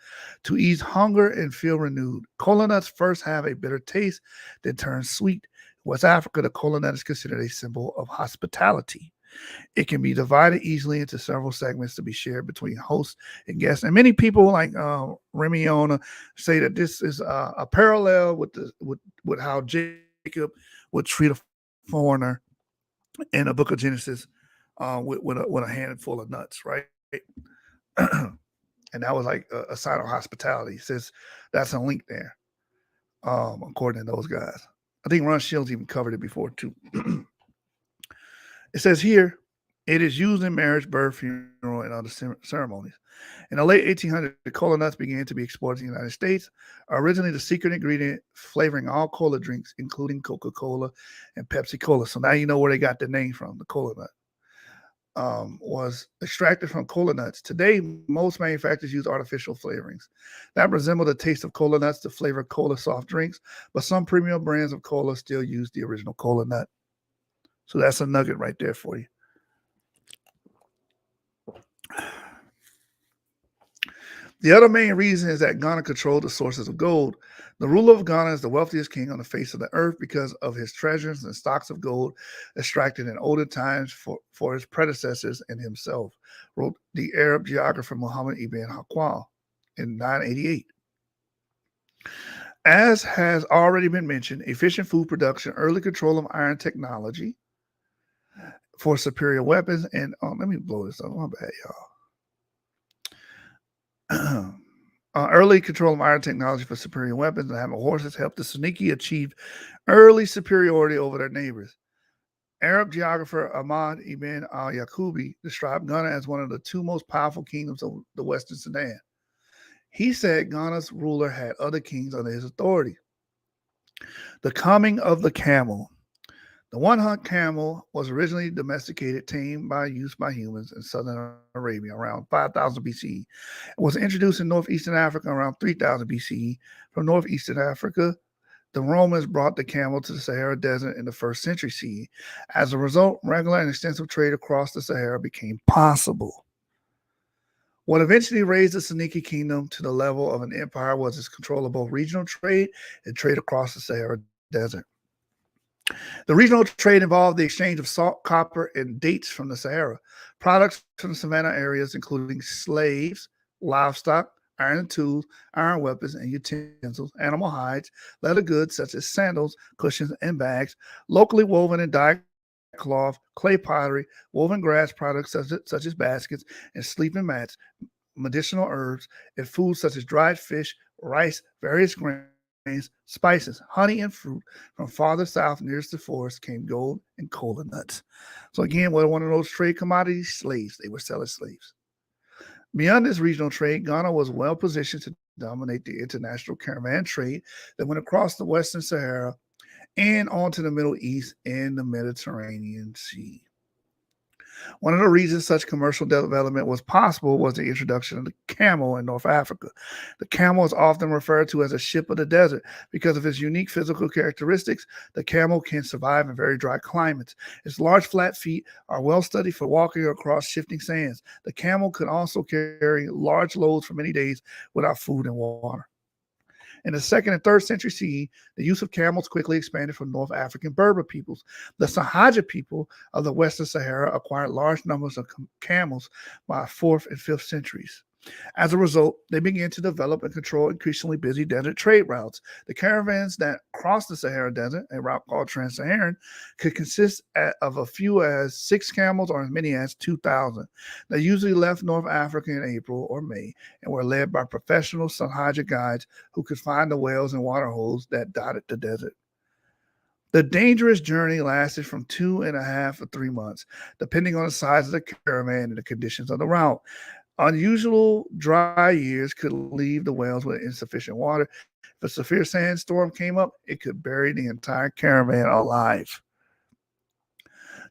to ease hunger and feel renewed. Cola nuts first have a bitter taste, then turn sweet. In West Africa, the cola nut is considered a symbol of hospitality. It can be divided easily into several segments to be shared between hosts and guests. And many people like Remiona say that this is a parallel with how Jacob would treat a foreigner in the book of Genesis with a handful of nuts, right? And that was like a sign of hospitality. It says that's a link there, according to those guys. I think Ron Shields even covered it before too. It says here, it is used in marriage, birth, funeral, and other ceremonies. In the late 1800s, the cola nuts began to be exported to the United States. Originally, the secret ingredient flavoring all cola drinks, including Coca-Cola and Pepsi-Cola. So now you know where they got the name from, the cola nut. Was extracted from cola nuts. Today, most manufacturers use artificial flavorings that resemble the taste of cola nuts to flavor cola soft drinks, but some premium brands of cola still use the original cola nut. So that's a nugget right there for you. The other main reason is that Ghana controlled the sources of gold. The ruler of Ghana is the wealthiest king on the face of the earth because of his treasures and stocks of gold extracted in older times for his predecessors and himself, wrote the Arab geographer Muhammad ibn Hakwal in 988. As has already been mentioned, efficient food production, early control of iron technology for superior weapons, and let me blow this up. My bad, y'all. Early control of iron technology for superior weapons and having horses helped the Soninke achieve early superiority over their neighbors. Arab geographer Ahmad ibn al-Yaqubi described Ghana as one of the two most powerful kingdoms of the Western Sudan. He said Ghana's ruler had other kings under his authority. The coming of the camel. The one-hunt camel was originally domesticated, tamed by use by humans in southern Arabia around 5000 BCE. It was introduced in northeastern Africa around 3000 BCE. From northeastern Africa, the Romans brought the camel to the Sahara Desert in the 1st century CE. As a result, regular and extensive trade across the Sahara became possible. What eventually raised the Soninke kingdom to the level of an empire was its control of both regional trade and trade across the Sahara Desert. The regional trade involved the exchange of salt, copper, and dates from the Sahara. Products from the savanna areas, including slaves, livestock, iron tools, iron weapons and utensils, animal hides, leather goods such as sandals, cushions, and bags, locally woven and dyed cloth, clay pottery, woven grass products such as baskets and sleeping mats, medicinal herbs, and foods such as dried fish, rice, various grains, spices, honey, and fruit. From farther south nearest the forest came gold and cola nuts. So again, what one of those trade commodities? Slaves. They were selling slaves. Beyond this regional trade, Ghana was well positioned to dominate the international caravan trade that went across the Western Sahara and onto the Middle East and the Mediterranean Sea. One of the reasons such commercial development was possible was the introduction of the camel in North Africa. The camel is often referred to as a ship of the desert because of its unique physical characteristics. The camel can survive in very dry climates. Its large flat feet are well studied for walking across shifting sands. The camel could also carry large loads for many days without food and water. In the 2nd and 3rd century CE, the use of camels quickly expanded from North African Berber peoples. The Sahaja people of the Western Sahara acquired large numbers of camels by 4th and 5th centuries. As a result, they began to develop and control increasingly busy desert trade routes. The caravans that crossed the Sahara Desert, a route called Trans-Saharan, could consist of as few as 6 camels or as many as 2,000. They usually left North Africa in April or May and were led by professional Sahaja guides who could find the wells and water holes that dotted the desert. The dangerous journey lasted from 2.5 to 3 months, depending on the size of the caravan and the conditions of the route. Unusual dry years could leave the wells with insufficient water. If a severe sandstorm came up, it could bury the entire caravan alive.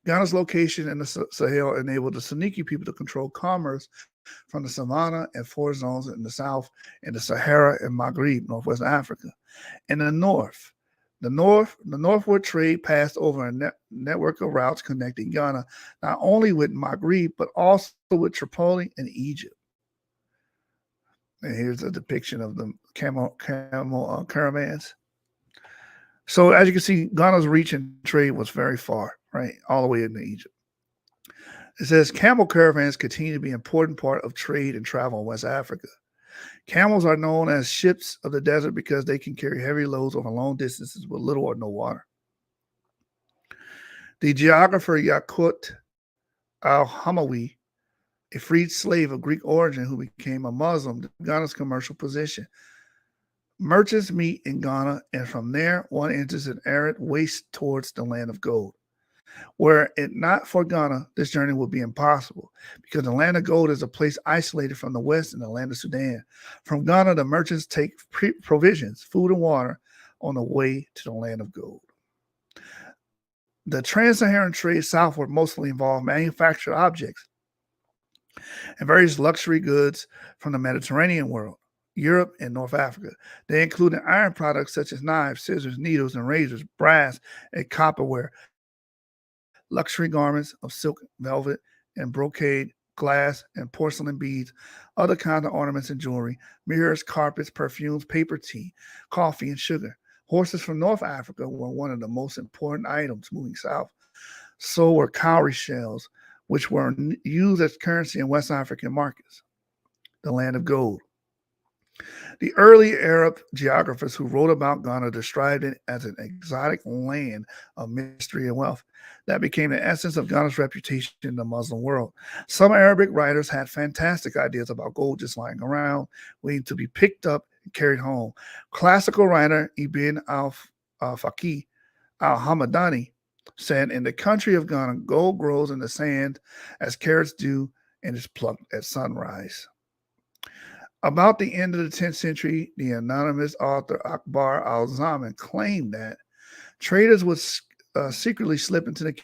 Ghana's location in the Sahel enabled the Soninke people to control commerce from the savanna and forest zones in the south and the Sahara and Maghreb, northwest Africa. In the north, the northward trade passed over a network of routes connecting Ghana not only with Maghreb, but also with Tripoli and Egypt. And here's a depiction of the camel caravans. So as you can see, Ghana's reach and trade was very far, right? All the way into Egypt. It says camel caravans continue to be an important part of trade and travel in West Africa. Camels are known as ships of the desert because they can carry heavy loads over long distances with little or no water. The geographer Yakut al-Hamawi, a freed slave of Greek origin who became a Muslim, Ghana's commercial position. Merchants meet in Ghana, and from there, one enters an arid waste towards the land of gold. Were it not for Ghana, this journey would be impossible because the land of gold is a place isolated from the west and the land of Sudan. From Ghana, the merchants take provisions, food and water on the way to the land of gold. The trans-Saharan trade southward mostly involved manufactured objects and various luxury goods from the Mediterranean world, Europe, and North Africa. They included iron products such as knives, scissors, needles, and razors, brass, and copperware, luxury garments of silk, velvet, and brocade, glass, and porcelain beads, other kinds of ornaments and jewelry, mirrors, carpets, perfumes, paper, tea, coffee, and sugar. Horses from North Africa were one of the most important items moving south. So were cowrie shells, which were used as currency in West African markets, the land of gold. The early Arab geographers who wrote about Ghana described it as an exotic land of mystery and wealth. That became the essence of Ghana's reputation in the Muslim world. Some Arabic writers had fantastic ideas about gold just lying around, waiting to be picked up and carried home. Classical writer Ibn al-Faqih al-Hamadani said, in the country of Ghana, gold grows in the sand as carrots do and is plucked at sunrise. About the end of the 10th century, the anonymous author Akbar al-Zaman claimed that traders would secretly slip into the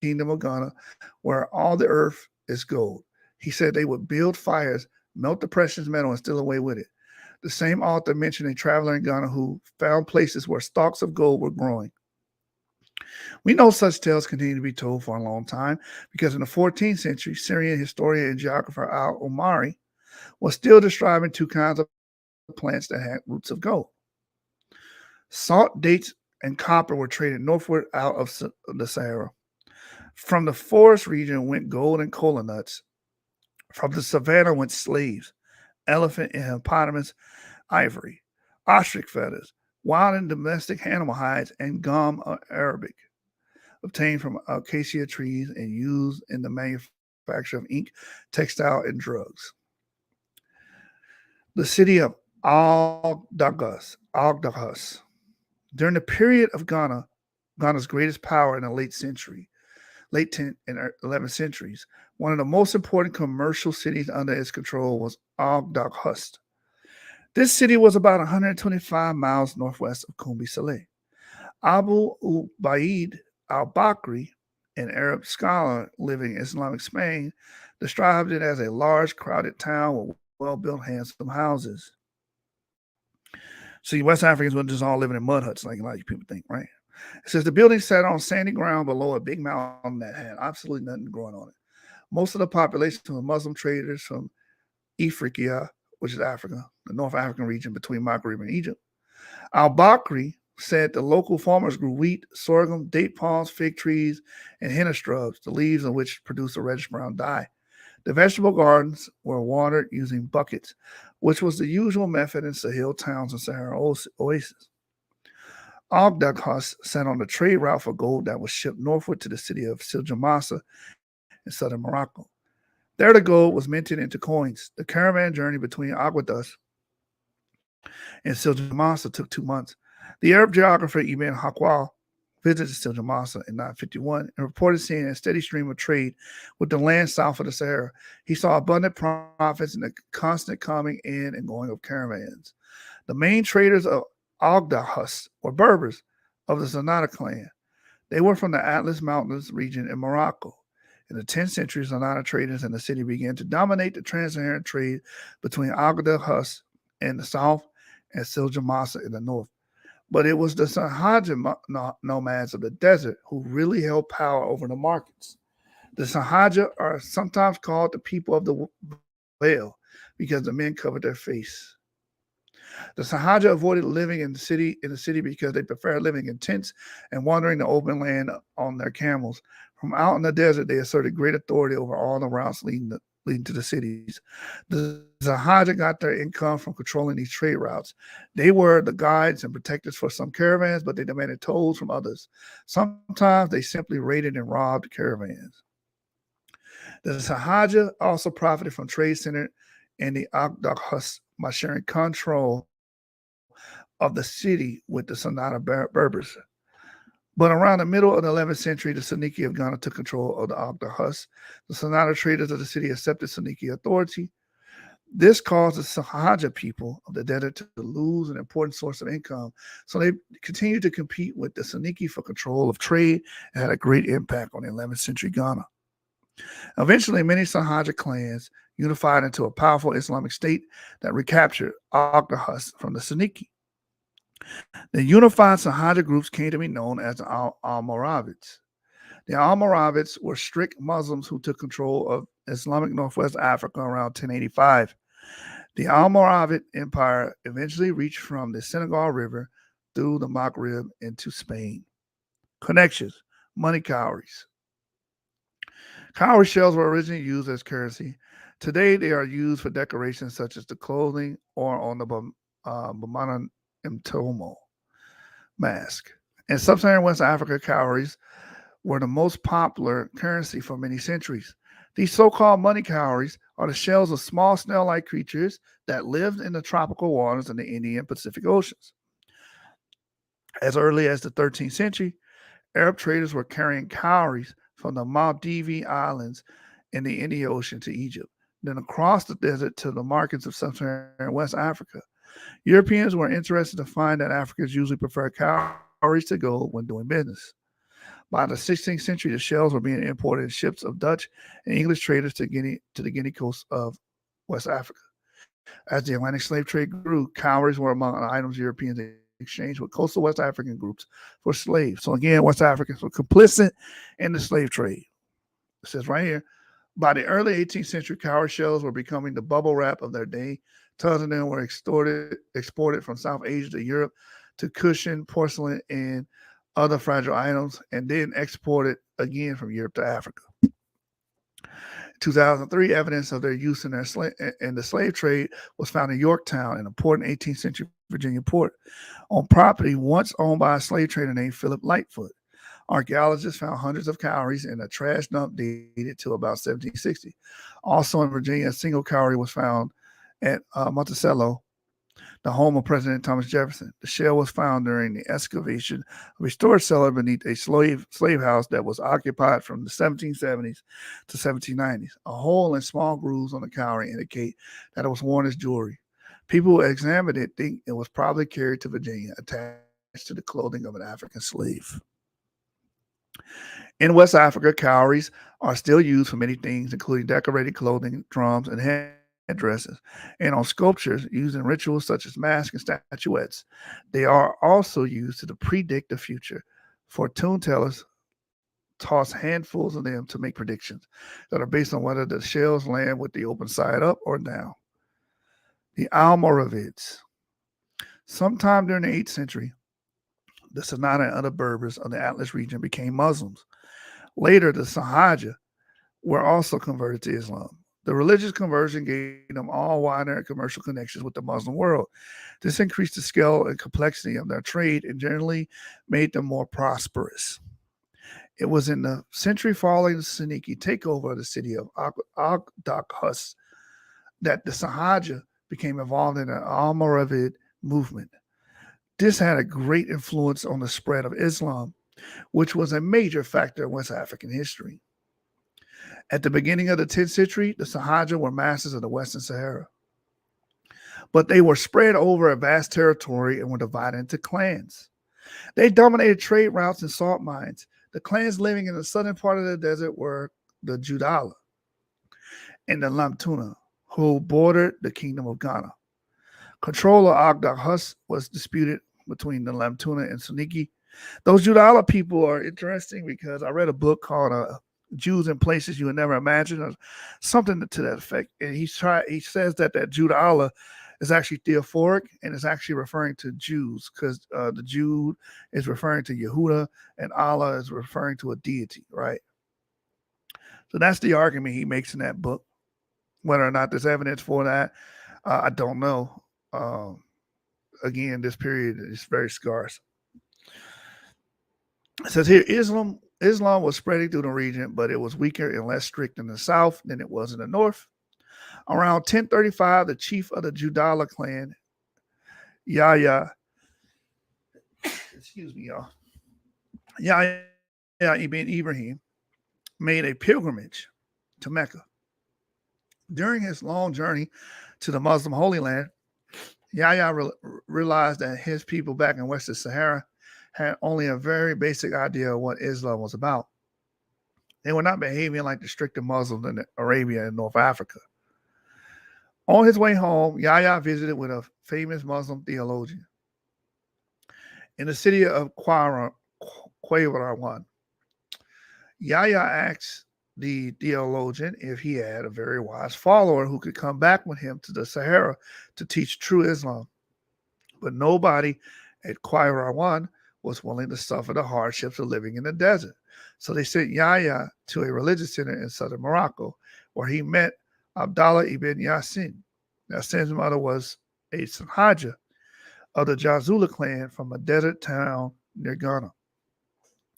kingdom of Ghana where all the earth is gold. He said they would build fires, melt the precious metal, and steal away with it. The same author mentioned a traveler in Ghana who found places where stalks of gold were growing. We know such tales continue to be told for a long time because in the 14th century, Syrian historian and geographer al-Omari was still describing 2 kinds of plants that had roots of gold. Salt, dates, and copper were traded northward out of the Sahara. From the forest region went gold and cola nuts. From the savannah went slaves. elephant and hippopotamus ivory, ostrich feathers, wild and domestic animal hides, and gum arabic, obtained from acacia trees and used in the manufacture of ink, textile, and drugs. The city of Agdagas. During the period of Ghana's greatest power in the late 10th and 11th centuries, one of the most important commercial cities under its control was Agdagas. This city was about 125 miles northwest of Kumbi Saleh. Abu Ubaid al-Bakri, an Arab scholar living in Islamic Spain, described it as a large, crowded town with well-built, handsome houses. See, West Africans weren't just all living in mud huts like a lot of people think, right? It says the building sat on sandy ground below a big mountain that had absolutely nothing growing on it. Most of the population were Muslim traders from Ifriqiya, which is Africa, the North African region between Maghreb and Egypt. Al-Bakri said the local farmers grew wheat, sorghum, date palms, fig trees, and henna shrubs, the leaves of which produce a reddish brown dye. The vegetable gardens were watered using buckets, which was the usual method in Sahel towns and Sahara oases. Agdagas sat on the trade route for gold that was shipped northward to the city of Siljamasa in southern Morocco. There the gold was minted into coins. The caravan journey between Aguadas and Siljamasa took 2 months. The Arab geographer Ibn Hakwal visited Siljamasa in 951 and reported seeing a steady stream of trade with the land south of the Sahara. He saw abundant profits and a constant coming in and going of caravans. The main traders of Agdagas were Berbers of the Zanata clan. They were from the Atlas Mountains region in Morocco. In the 10th century, Zanata traders in the city began to dominate the trans-Saharan trade between Agdagas in the south and Siljamasa in the north. But it was the Sahaja nomads of the desert who really held power over the markets. The Sahaja are sometimes called the people of the veil because the men covered their face. The Sahaja avoided living in the city because they preferred living in tents and wandering the open land on their camels. From out in the desert, they asserted great authority over all the routes leading to the cities. The Sahaja got their income from controlling these trade routes. They were the guides and protectors for some caravans, but they demanded tolls from others. Sometimes they simply raided and robbed caravans. The Sahaja also profited from trade centered in the Agdagas by sharing control of the city with the Sonata Berbers. But around the middle of the 11th century, the Saniki of Ghana took control of the Agdagas. The Sonata traders of the city accepted Saniki authority. This caused the Sahaja people of the desert to lose an important source of income. So they continued to compete with the Saniki for control of trade and had a great impact on the 11th century Ghana. Eventually, many Sahaja clans unified into a powerful Islamic state that recaptured Agdagas from the Saniki. The unified Sahaja groups came to be known as the Almoravids. The Almoravids were strict Muslims who took control of Islamic Northwest Africa around 1085. The Almoravid Empire eventually reached from the Senegal River through the Maghreb into Spain. Connections: money cowries. Cowrie shells were originally used as currency. Today, they are used for decorations such as the clothing or on the Bamana Mtomo mask. In sub-Saharan West Africa, cowries were the most popular currency for many centuries. These so-called money cowries are the shells of small snail-like creatures that lived in the tropical waters in the Indian and Pacific Oceans. As early as the 13th century, Arab traders were carrying cowries from the Maldives Islands in the Indian Ocean to Egypt, then across the desert to the markets of sub-Saharan West Africa. Europeans were interested to find that Africans usually prefer cowries to gold when doing business. By the 16th century, the shells were being imported in ships of Dutch and English traders to the Guinea coast of West Africa. As the Atlantic slave trade grew, cowries were among the items Europeans exchanged with coastal West African groups for slaves. So again, West Africans were complicit in the slave trade. It says right here, by the early 18th century, cowrie shells were becoming the bubble wrap of their day. Tons of them were exported from South Asia to Europe to cushion, porcelain, and other fragile items, and then exported again from Europe to Africa. 2003, evidence of their use in the slave trade was found in Yorktown, an important 18th century Virginia port, on property once owned by a slave trader named Philip Lightfoot. Archaeologists found hundreds of cowries in a trash dump dated to about 1760. Also in Virginia, a single cowrie was found at Monticello, the home of President Thomas Jefferson. The shell was found during the excavation of a storage cellar beneath a slave house that was occupied from the 1770s to 1790s. A hole and small grooves on the cowrie indicate that it was worn as jewelry. People who examined it think it was probably carried to Virginia, attached to the clothing of an African slave. In West Africa, cowries are still used for many things, including decorated clothing, drums, and headdresses, and on sculptures used in rituals such as masks and statuettes. They are also used to predict the future. Fortune tellers toss handfuls of them to make predictions that are based on whether the shells land with the open side up or down. The Almoravids. Sometime during the 8th century, the Sinai and other Berbers of the Atlas region became Muslims. Later, the Sahaja were also converted to Islam. The religious conversion gave them all wider commercial connections with the Muslim world. This increased the scale and complexity of their trade and generally made them more prosperous. It was in the century following the Seniki takeover of the city of Agdakhus that the Sahaja became involved in the Almoravid movement. This had a great influence on the spread of Islam, which was a major factor in West African history. At the beginning of the 10th century, the Sahaja were masters of the Western Sahara, but they were spread over a vast territory and were divided into clans. They dominated trade routes and salt mines. The clans living in the southern part of the desert were the Judala and the Lamtuna, who bordered the kingdom of Ghana. Control of Agdakhus was disputed between the Lamtuna and Suniki. Those Judala people are interesting because I read a book called Jews in Places You Would Never Imagine, or something to that effect. And he says that Judala is actually theophoric and is actually referring to Jews, because the Jude is referring to Yehuda and Allah is referring to a deity, right? So that's the argument he makes in that book. Whether or not there's evidence for that, I don't know. Again, this period is very scarce. It says here, Islam was spreading through the region, but it was weaker and less strict in the south than it was in the north. Around 1035, the chief of the Judala clan, Yahya ibn Ibrahim, made a pilgrimage to Mecca. During his long journey to the Muslim Holy Land, Yahya realized that his people back in Western Sahara had only a very basic idea of what Islam was about. They were not behaving like the stricter Muslims in Arabia and North Africa. On his way home, Yahya visited with a famous Muslim theologian in the city of Qayrawan. Yahya asked the theologian if he had a very wise follower who could come back with him to the Sahara to teach true Islam. But nobody at Qayrawan was willing to suffer the hardships of living in the desert. So they sent Yahya to a religious center in southern Morocco, where he met Abdallah ibn Yasin. Yasin's mother was a Sahaja of the Jazula clan from a desert town near Ghana.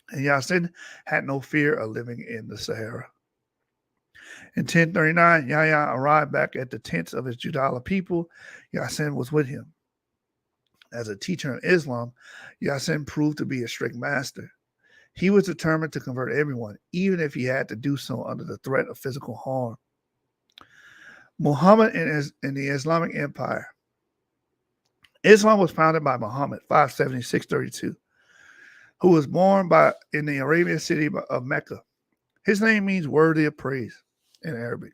And Yasin had no fear of living in the Sahara. In 1039, Yahya arrived back at the tents of his Judala people. Yasin was with him. As a teacher of Islam, Yasin proved to be a strict master. He was determined to convert everyone, even if he had to do so under the threat of physical harm. Muhammad in the Islamic Empire. Islam was founded by Muhammad, 576-32, who was born in the Arabian city of Mecca. His name means worthy of praise in Arabic.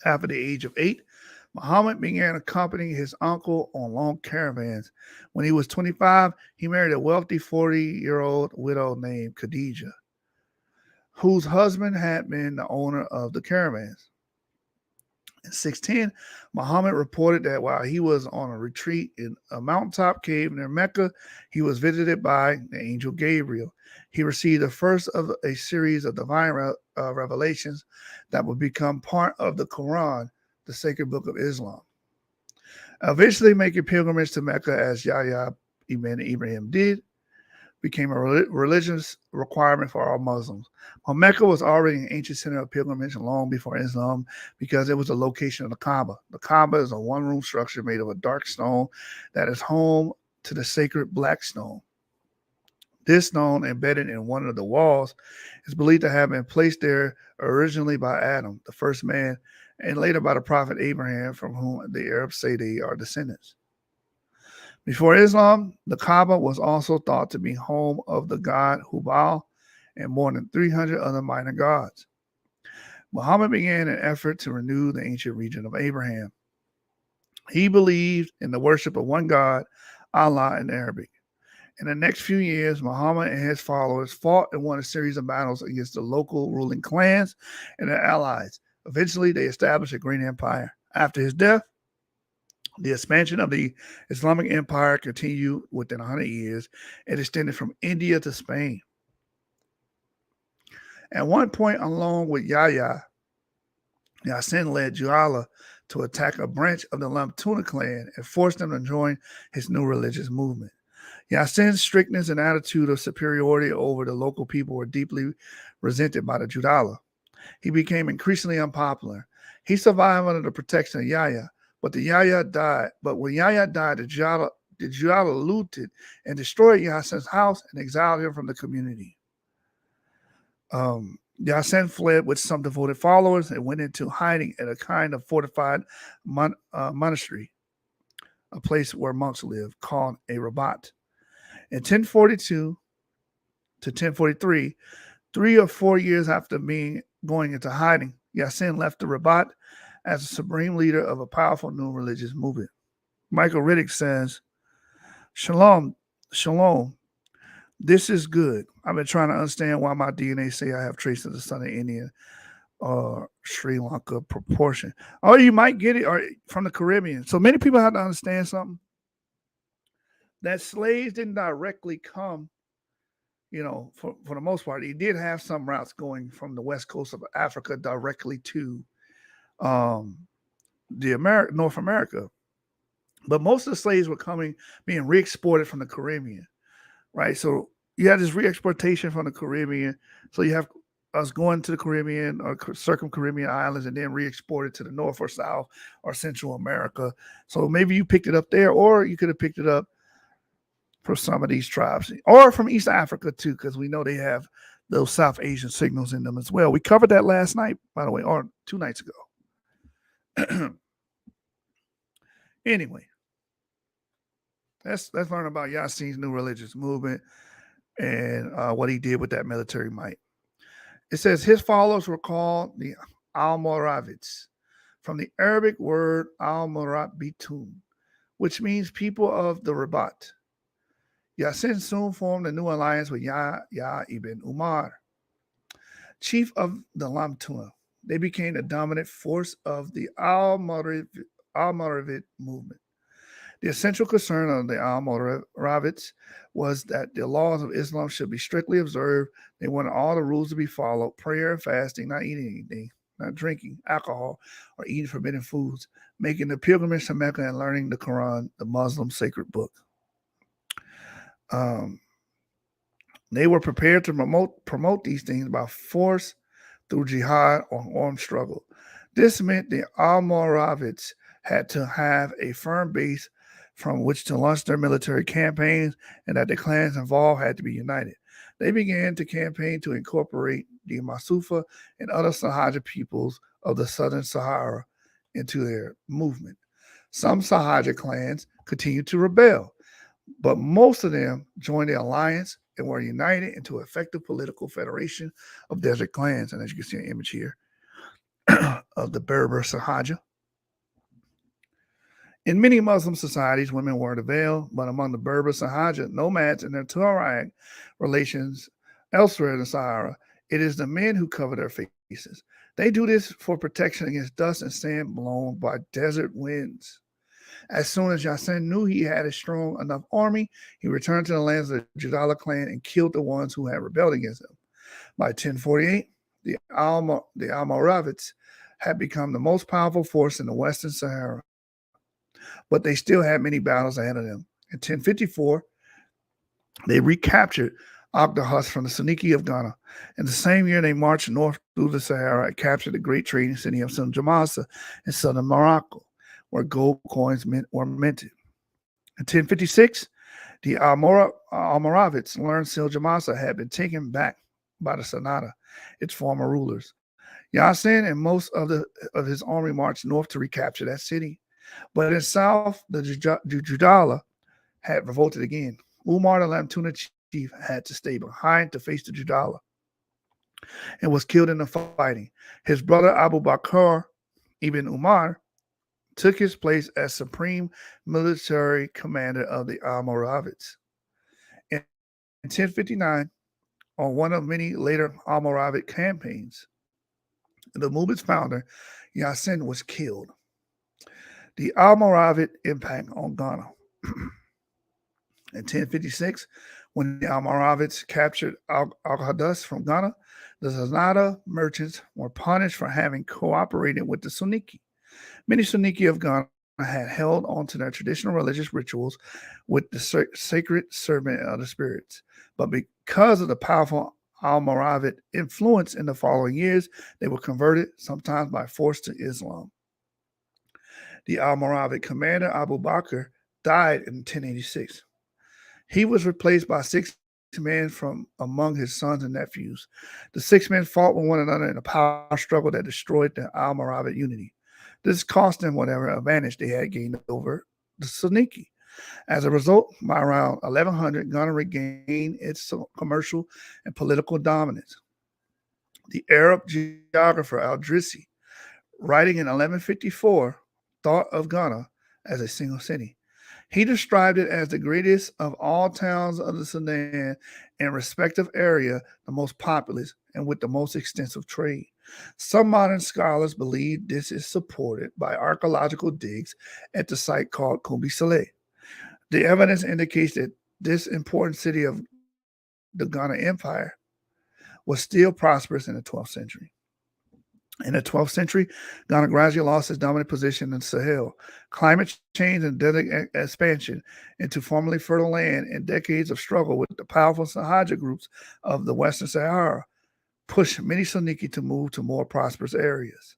After the age of 8, Muhammad began accompanying his uncle on long caravans. When he was 25, he married a wealthy 40-year-old widow named Khadija, whose husband had been the owner of the caravans. In 610, Muhammad reported that while he was on a retreat in a mountaintop cave near Mecca, he was visited by the angel Gabriel. He received the first of a series of divine revelations that would become part of the Quran, the sacred book of Islam. Eventually making pilgrimage to Mecca as Yahya ibn Ibrahim did, became a religious requirement for all Muslims. While Mecca was already an ancient center of pilgrimage long before Islam because it was the location of the Kaaba. The Kaaba is a one-room structure made of a dark stone that is home to the sacred black stone. This stone, embedded in one of the walls, is believed to have been placed there originally by Adam, the first man, and later by the prophet Abraham, from whom the Arabs say they are descendants. Before Islam, the Kaaba was also thought to be home of the god Hubal and more than 300 other minor gods. Muhammad began an effort to renew the ancient region of Abraham. He believed in the worship of one God, Allah in Arabic. In the next few years, Muhammad and his followers fought and won a series of battles against the local ruling clans and their allies. Eventually, they established a great empire. After his death, the expansion of the Islamic Empire continued within 100 years and extended from India to Spain. At one point, along with Yahya, Yasin led Juala to attack a branch of the Lamtuna clan and forced them to join his new religious movement. Yasin's strictness and attitude of superiority over the local people were deeply resented by the Judala. He became increasingly unpopular. He survived under the protection of Yahya, but when Yahya died, the Judala looted and destroyed Yasin's house and exiled him from the community. Yasin fled with some devoted followers and went into hiding at a kind of fortified monastery, a place where monks lived, called a Rabat. In 1042 to 1043, 3 or 4 years after going into hiding, Yasin left the Rabat as a supreme leader of a powerful new religious movement. Michael Riddick says, Shalom, this is good. I've been trying to understand why my DNA say I have traces of the son of Indian or Sri Lanka proportion. Or you might get it from the Caribbean. So many people have to understand something. That slaves didn't directly come, for the most part. He did have some routes going from the west coast of Africa directly to North America. But most of the slaves were being re-exported from the Caribbean, right? So you have this re-exportation from the Caribbean. So you have us going to the Caribbean or circum-Caribbean islands and then re-exported to the North or South or Central America. So maybe you picked it up there, or you could have picked it up from some of these tribes, or from East Africa too, because we know they have those South Asian signals in them as well. We covered that last night, by the way, or 2 nights ago. Anyway, let's learn about Yasin's new religious movement and what he did with that military might. It says his followers were called the Almoravids, from the Arabic word Al-Murabitun, which means people of the Rabat. Yasin soon formed a new alliance with Yahya ibn Umar, chief of the Lamtuna. They became the dominant force of the Almoravid movement. The essential concern of the Almoravids was that the laws of Islam should be strictly observed. They wanted all the rules to be followed: prayer and fasting, not eating anything, not drinking alcohol, or eating forbidden foods, making the pilgrimage to Mecca and learning the Quran, the Muslim sacred book. They were prepared to promote these things by force through jihad or armed struggle. This meant the Almoravids had to have a firm base from which to launch their military campaigns, and that the clans involved had to be united. They began to campaign to incorporate the Masufa and other Sahaja peoples of the Southern Sahara into their movement. Some Sahaja clans continued to rebel, but most of them joined the alliance and were united into an effective political federation of desert clans. And as you can see an image here of the Berber Sahaja. In many Muslim societies, women wore the veil, but among the Berber Sahaja nomads and their Tuareg relations elsewhere in the Sahara, it is the men who cover their faces. They do this for protection against dust and sand blown by desert winds. As soon as Yasin knew he had a strong enough army, he returned to the lands of the Judala clan and killed the ones who had rebelled against him. By 1048, the Almoravids had become the most powerful force in the Western Sahara, but they still had many battles ahead of them. In 1054, they recaptured Agdahas from the Saniki of Ghana. In the same year, they marched north through the Sahara and captured the great trading city of Jamasa in southern Morocco, where gold coins were minted. In 1056, the Almoravids learned Jamasa had been taken back by the Sanada, its former rulers. Yasin and most of his army marched north to recapture that city. But in south, the Judala had revolted again. Umar the Lamtuna chief had to stay behind to face the Judala and was killed in the fighting. His brother Abu Bakr ibn Umar took his place as supreme military commander of the Almoravids. In 1059, on one of many later Almoravid campaigns, the movement's founder, Yasin, was killed. The Almoravid impact on Ghana. In 1056, when the Almoravids captured Al-Hadas from Ghana, the Zanata merchants were punished for having cooperated with the Suniki. Many Suniki of Ghana had held on to their traditional religious rituals with the sacred servant of the spirits. But because of the powerful Almoravid influence in the following years, they were converted, sometimes by force, to Islam. The Almoravid commander Abu Bakr died in 1086. He was replaced by 6 men from among his sons and nephews. The 6 men fought with one another in a power struggle that destroyed the Almoravid unity. This cost them whatever advantage they had gained over the Suniki. As a result, by around 1100, Ghana regained its commercial and political dominance. The Arab geographer Al-Drisi, writing in 1154, thought of Ghana as a single city. He described it as the greatest of all towns of the Sudan in respective area, the most populous, and with the most extensive trade. Some modern scholars believe this is supported by archaeological digs at the site called Kumbi Saleh. The evidence indicates that this important city of the Ghana Empire was still prosperous in the 12th century. In the 12th century, Ghana gradually lost its dominant position in Sahel. Climate change and desert expansion into formerly fertile land and decades of struggle with the powerful Sahaja groups of the Western Sahara pushed many Suniki to move to more prosperous areas.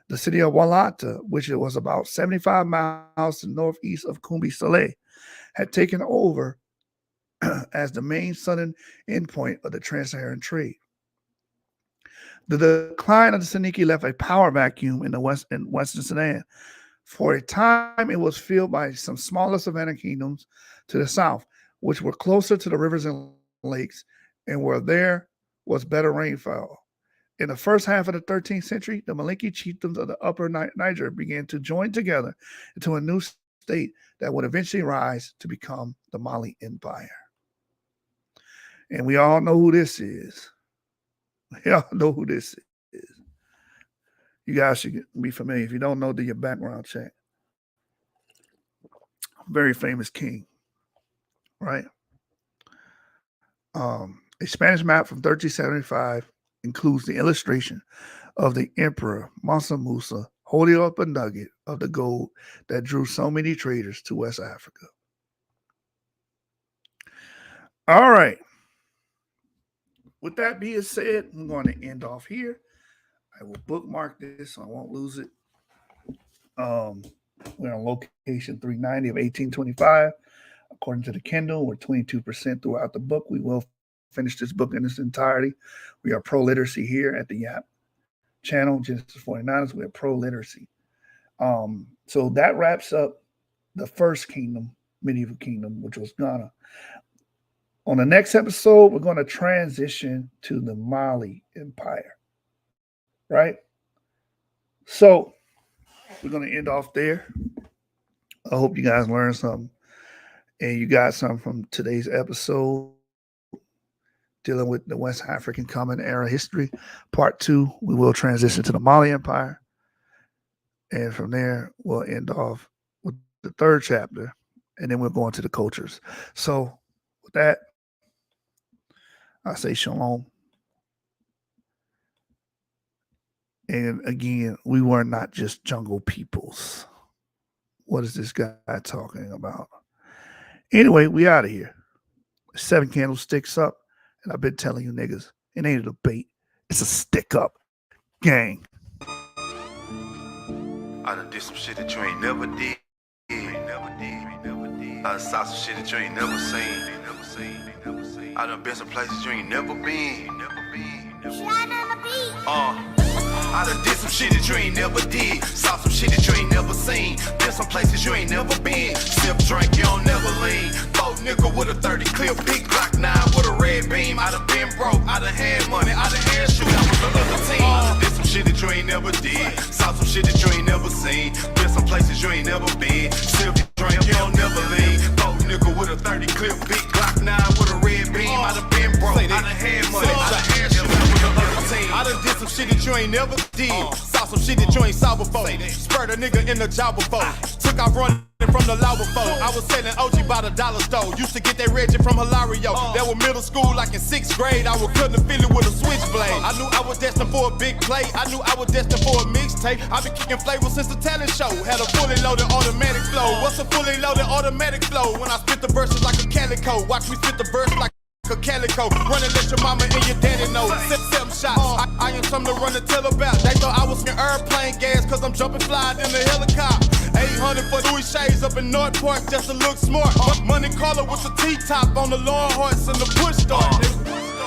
The city of Walata, which was about 75 miles to northeast of Kumbi Saleh, had taken over as the main southern endpoint of the trans-Saharan trade. The decline of the Saniki left a power vacuum in Western Sudan. For a time, it was filled by some smaller Savannah kingdoms to the south, which were closer to the rivers and lakes, and where there was better rainfall. In the first half of the 13th century, the Maliki chieftains of the Upper Niger began to join together into a new state that would eventually rise to become the Mali Empire. And we all know who this is. Y'all know who this is. You guys should be familiar. If you don't know, do your background check. Very famous king, right? A Spanish map from 1375 includes the illustration of the Emperor Mansa Musa holding up a nugget of the gold that drew so many traders to West Africa. All right. With that being said, I'm going to end off here. I will bookmark this so I won't lose it. We're on location 390 of 1825. According to the Kindle, we're 22% throughout the book. We will finish this book in its entirety. We are pro-literacy here at the YAP channel, Genesis 49ers. We are pro-literacy. So that wraps up the first kingdom, medieval kingdom, which was Ghana. On the next episode, we're going to transition to the Mali Empire, right? So we're going to end off there. I hope you guys learned something and you got something from today's episode dealing with the West African Common Era history. Part 2, we will transition to the Mali Empire. And from there, we'll end off with the 3rd chapter, and then we'll go into the cultures. So with that, I say shalom. And again, we were not just jungle peoples. What is this guy talking about? Anyway, we out of here. 7 candlesticks up. And I've been telling you niggas, it ain't a debate. It's a stick up. Gang. I done did some shit that you ain't never did. I done saw some shit that you ain't never seen. I done been some places you ain't never been. I done did some shit that you ain't never did. Saw some shit that you ain't never seen. Been some places you ain't never been. Sip, drink, you don't never lean. Boat nigga with a 30 clip, big Glock 9 with a red beam. I done been broke, I done had money, I done had shoot. I was another team. I done did some shit that you ain't never did. Saw some shit that you ain't never seen. Been some places you ain't never been. Sip, drink, you don't never lean. Boat nigga with a 30 clip, big Glock 9 with a red beam. I done been broke, I done had money, I done had shoot. I done did some shit that you ain't never did. Saw some shit that you ain't saw before. Spurred a nigga in the job before. Took off running from the law before. I was selling OG by the dollar store. Used to get that Reggie from Hilario. That was middle school, like in 6th grade. I was cutting the Philly with a switchblade. I knew I was destined for a big play. I knew I was destined for a mixtape. I been kicking flavors since the talent show. Had a fully loaded automatic flow. What's a fully loaded automatic flow? When I spit the verses like a calico. Watch me spit the verse like a calico. Run and let your mama and your daddy know. 7 shots. I am something to run and tell about. They thought I was in airplane gas, cause I'm jumping fly in the helicopter. 800 for Louis Shades up in North Park just to look smart. Money caller with the T-top on the lawn horse and the push start.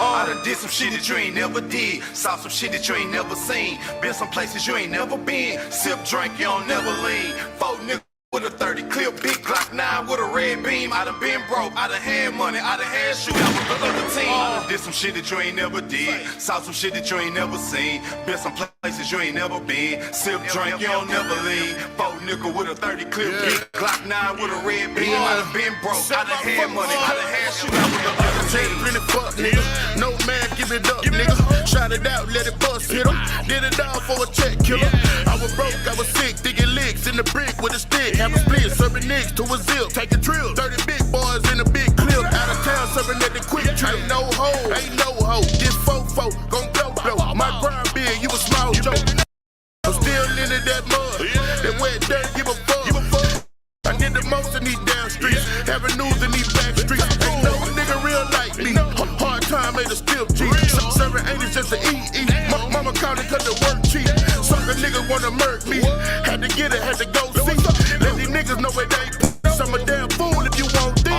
I done did some shit that you ain't never did. Saw some shit that you ain't never seen. Been some places you ain't never been. Sip, drink, you don't never lean. 4 niggas with a 30 clip, big Glock 9 with a red beam. I done been broke, I done had money, I done had shoot. I was the other team. I done did some shit that you ain't never did. Saw some shit that you ain't never seen. Been some places you ain't never been. Sip, drink, you don't never lean. 4 nigga with a 30 clip, big Glock 9 with a red beam. I done been broke, I done had money, I done had shoot. I was the other team. Really fuck, nigga. No man, give it up, nigga. Shot it out, let it bust, hit him. Did it all for a check killer. I was broke, I was sick, digging licks in the brick with a stick. Have a split, serving nicks to a zip. Take a drill, 30 big boys in a big clip. Out of town, serving at the quick trip. Ain't no hoe, ain't no hoe. This fofo, gon' blow. My grind big, you a small joke. I'm still into that mud. That wet dirt, give a fuck. I did the most in these damn streets. Having news in these back streets. Ain't no nigga real like me. Hard time made a still cheap. Serving 80s just to eat. Mama called it cause the work cheap. Sucker niggas wanna murk me. Had to get it, had to go see. Let these niggas know it ain't. I'm a damn fool if you want these.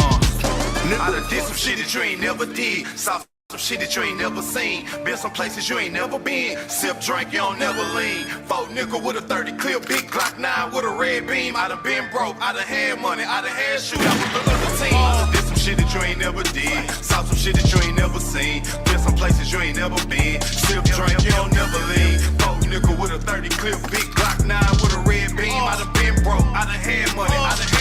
I done did some shit that you ain't never did. Saw some shit that you ain't never seen. Been some places you ain't never been. Sip, drink, you don't never lean. 4 nigga with a 30 clip, big Glock 9 with a red beam. I done been broke, I done had money, I done had shoot. I was the other team. I done did some shit that you ain't never did. Saw some shit that you ain't never seen. Been some places you ain't never been. Sip, drink, you don't never lean. 4 nigga with a 30 clip, big Glock 9 with a red beam. I done been broke, I done had money, I done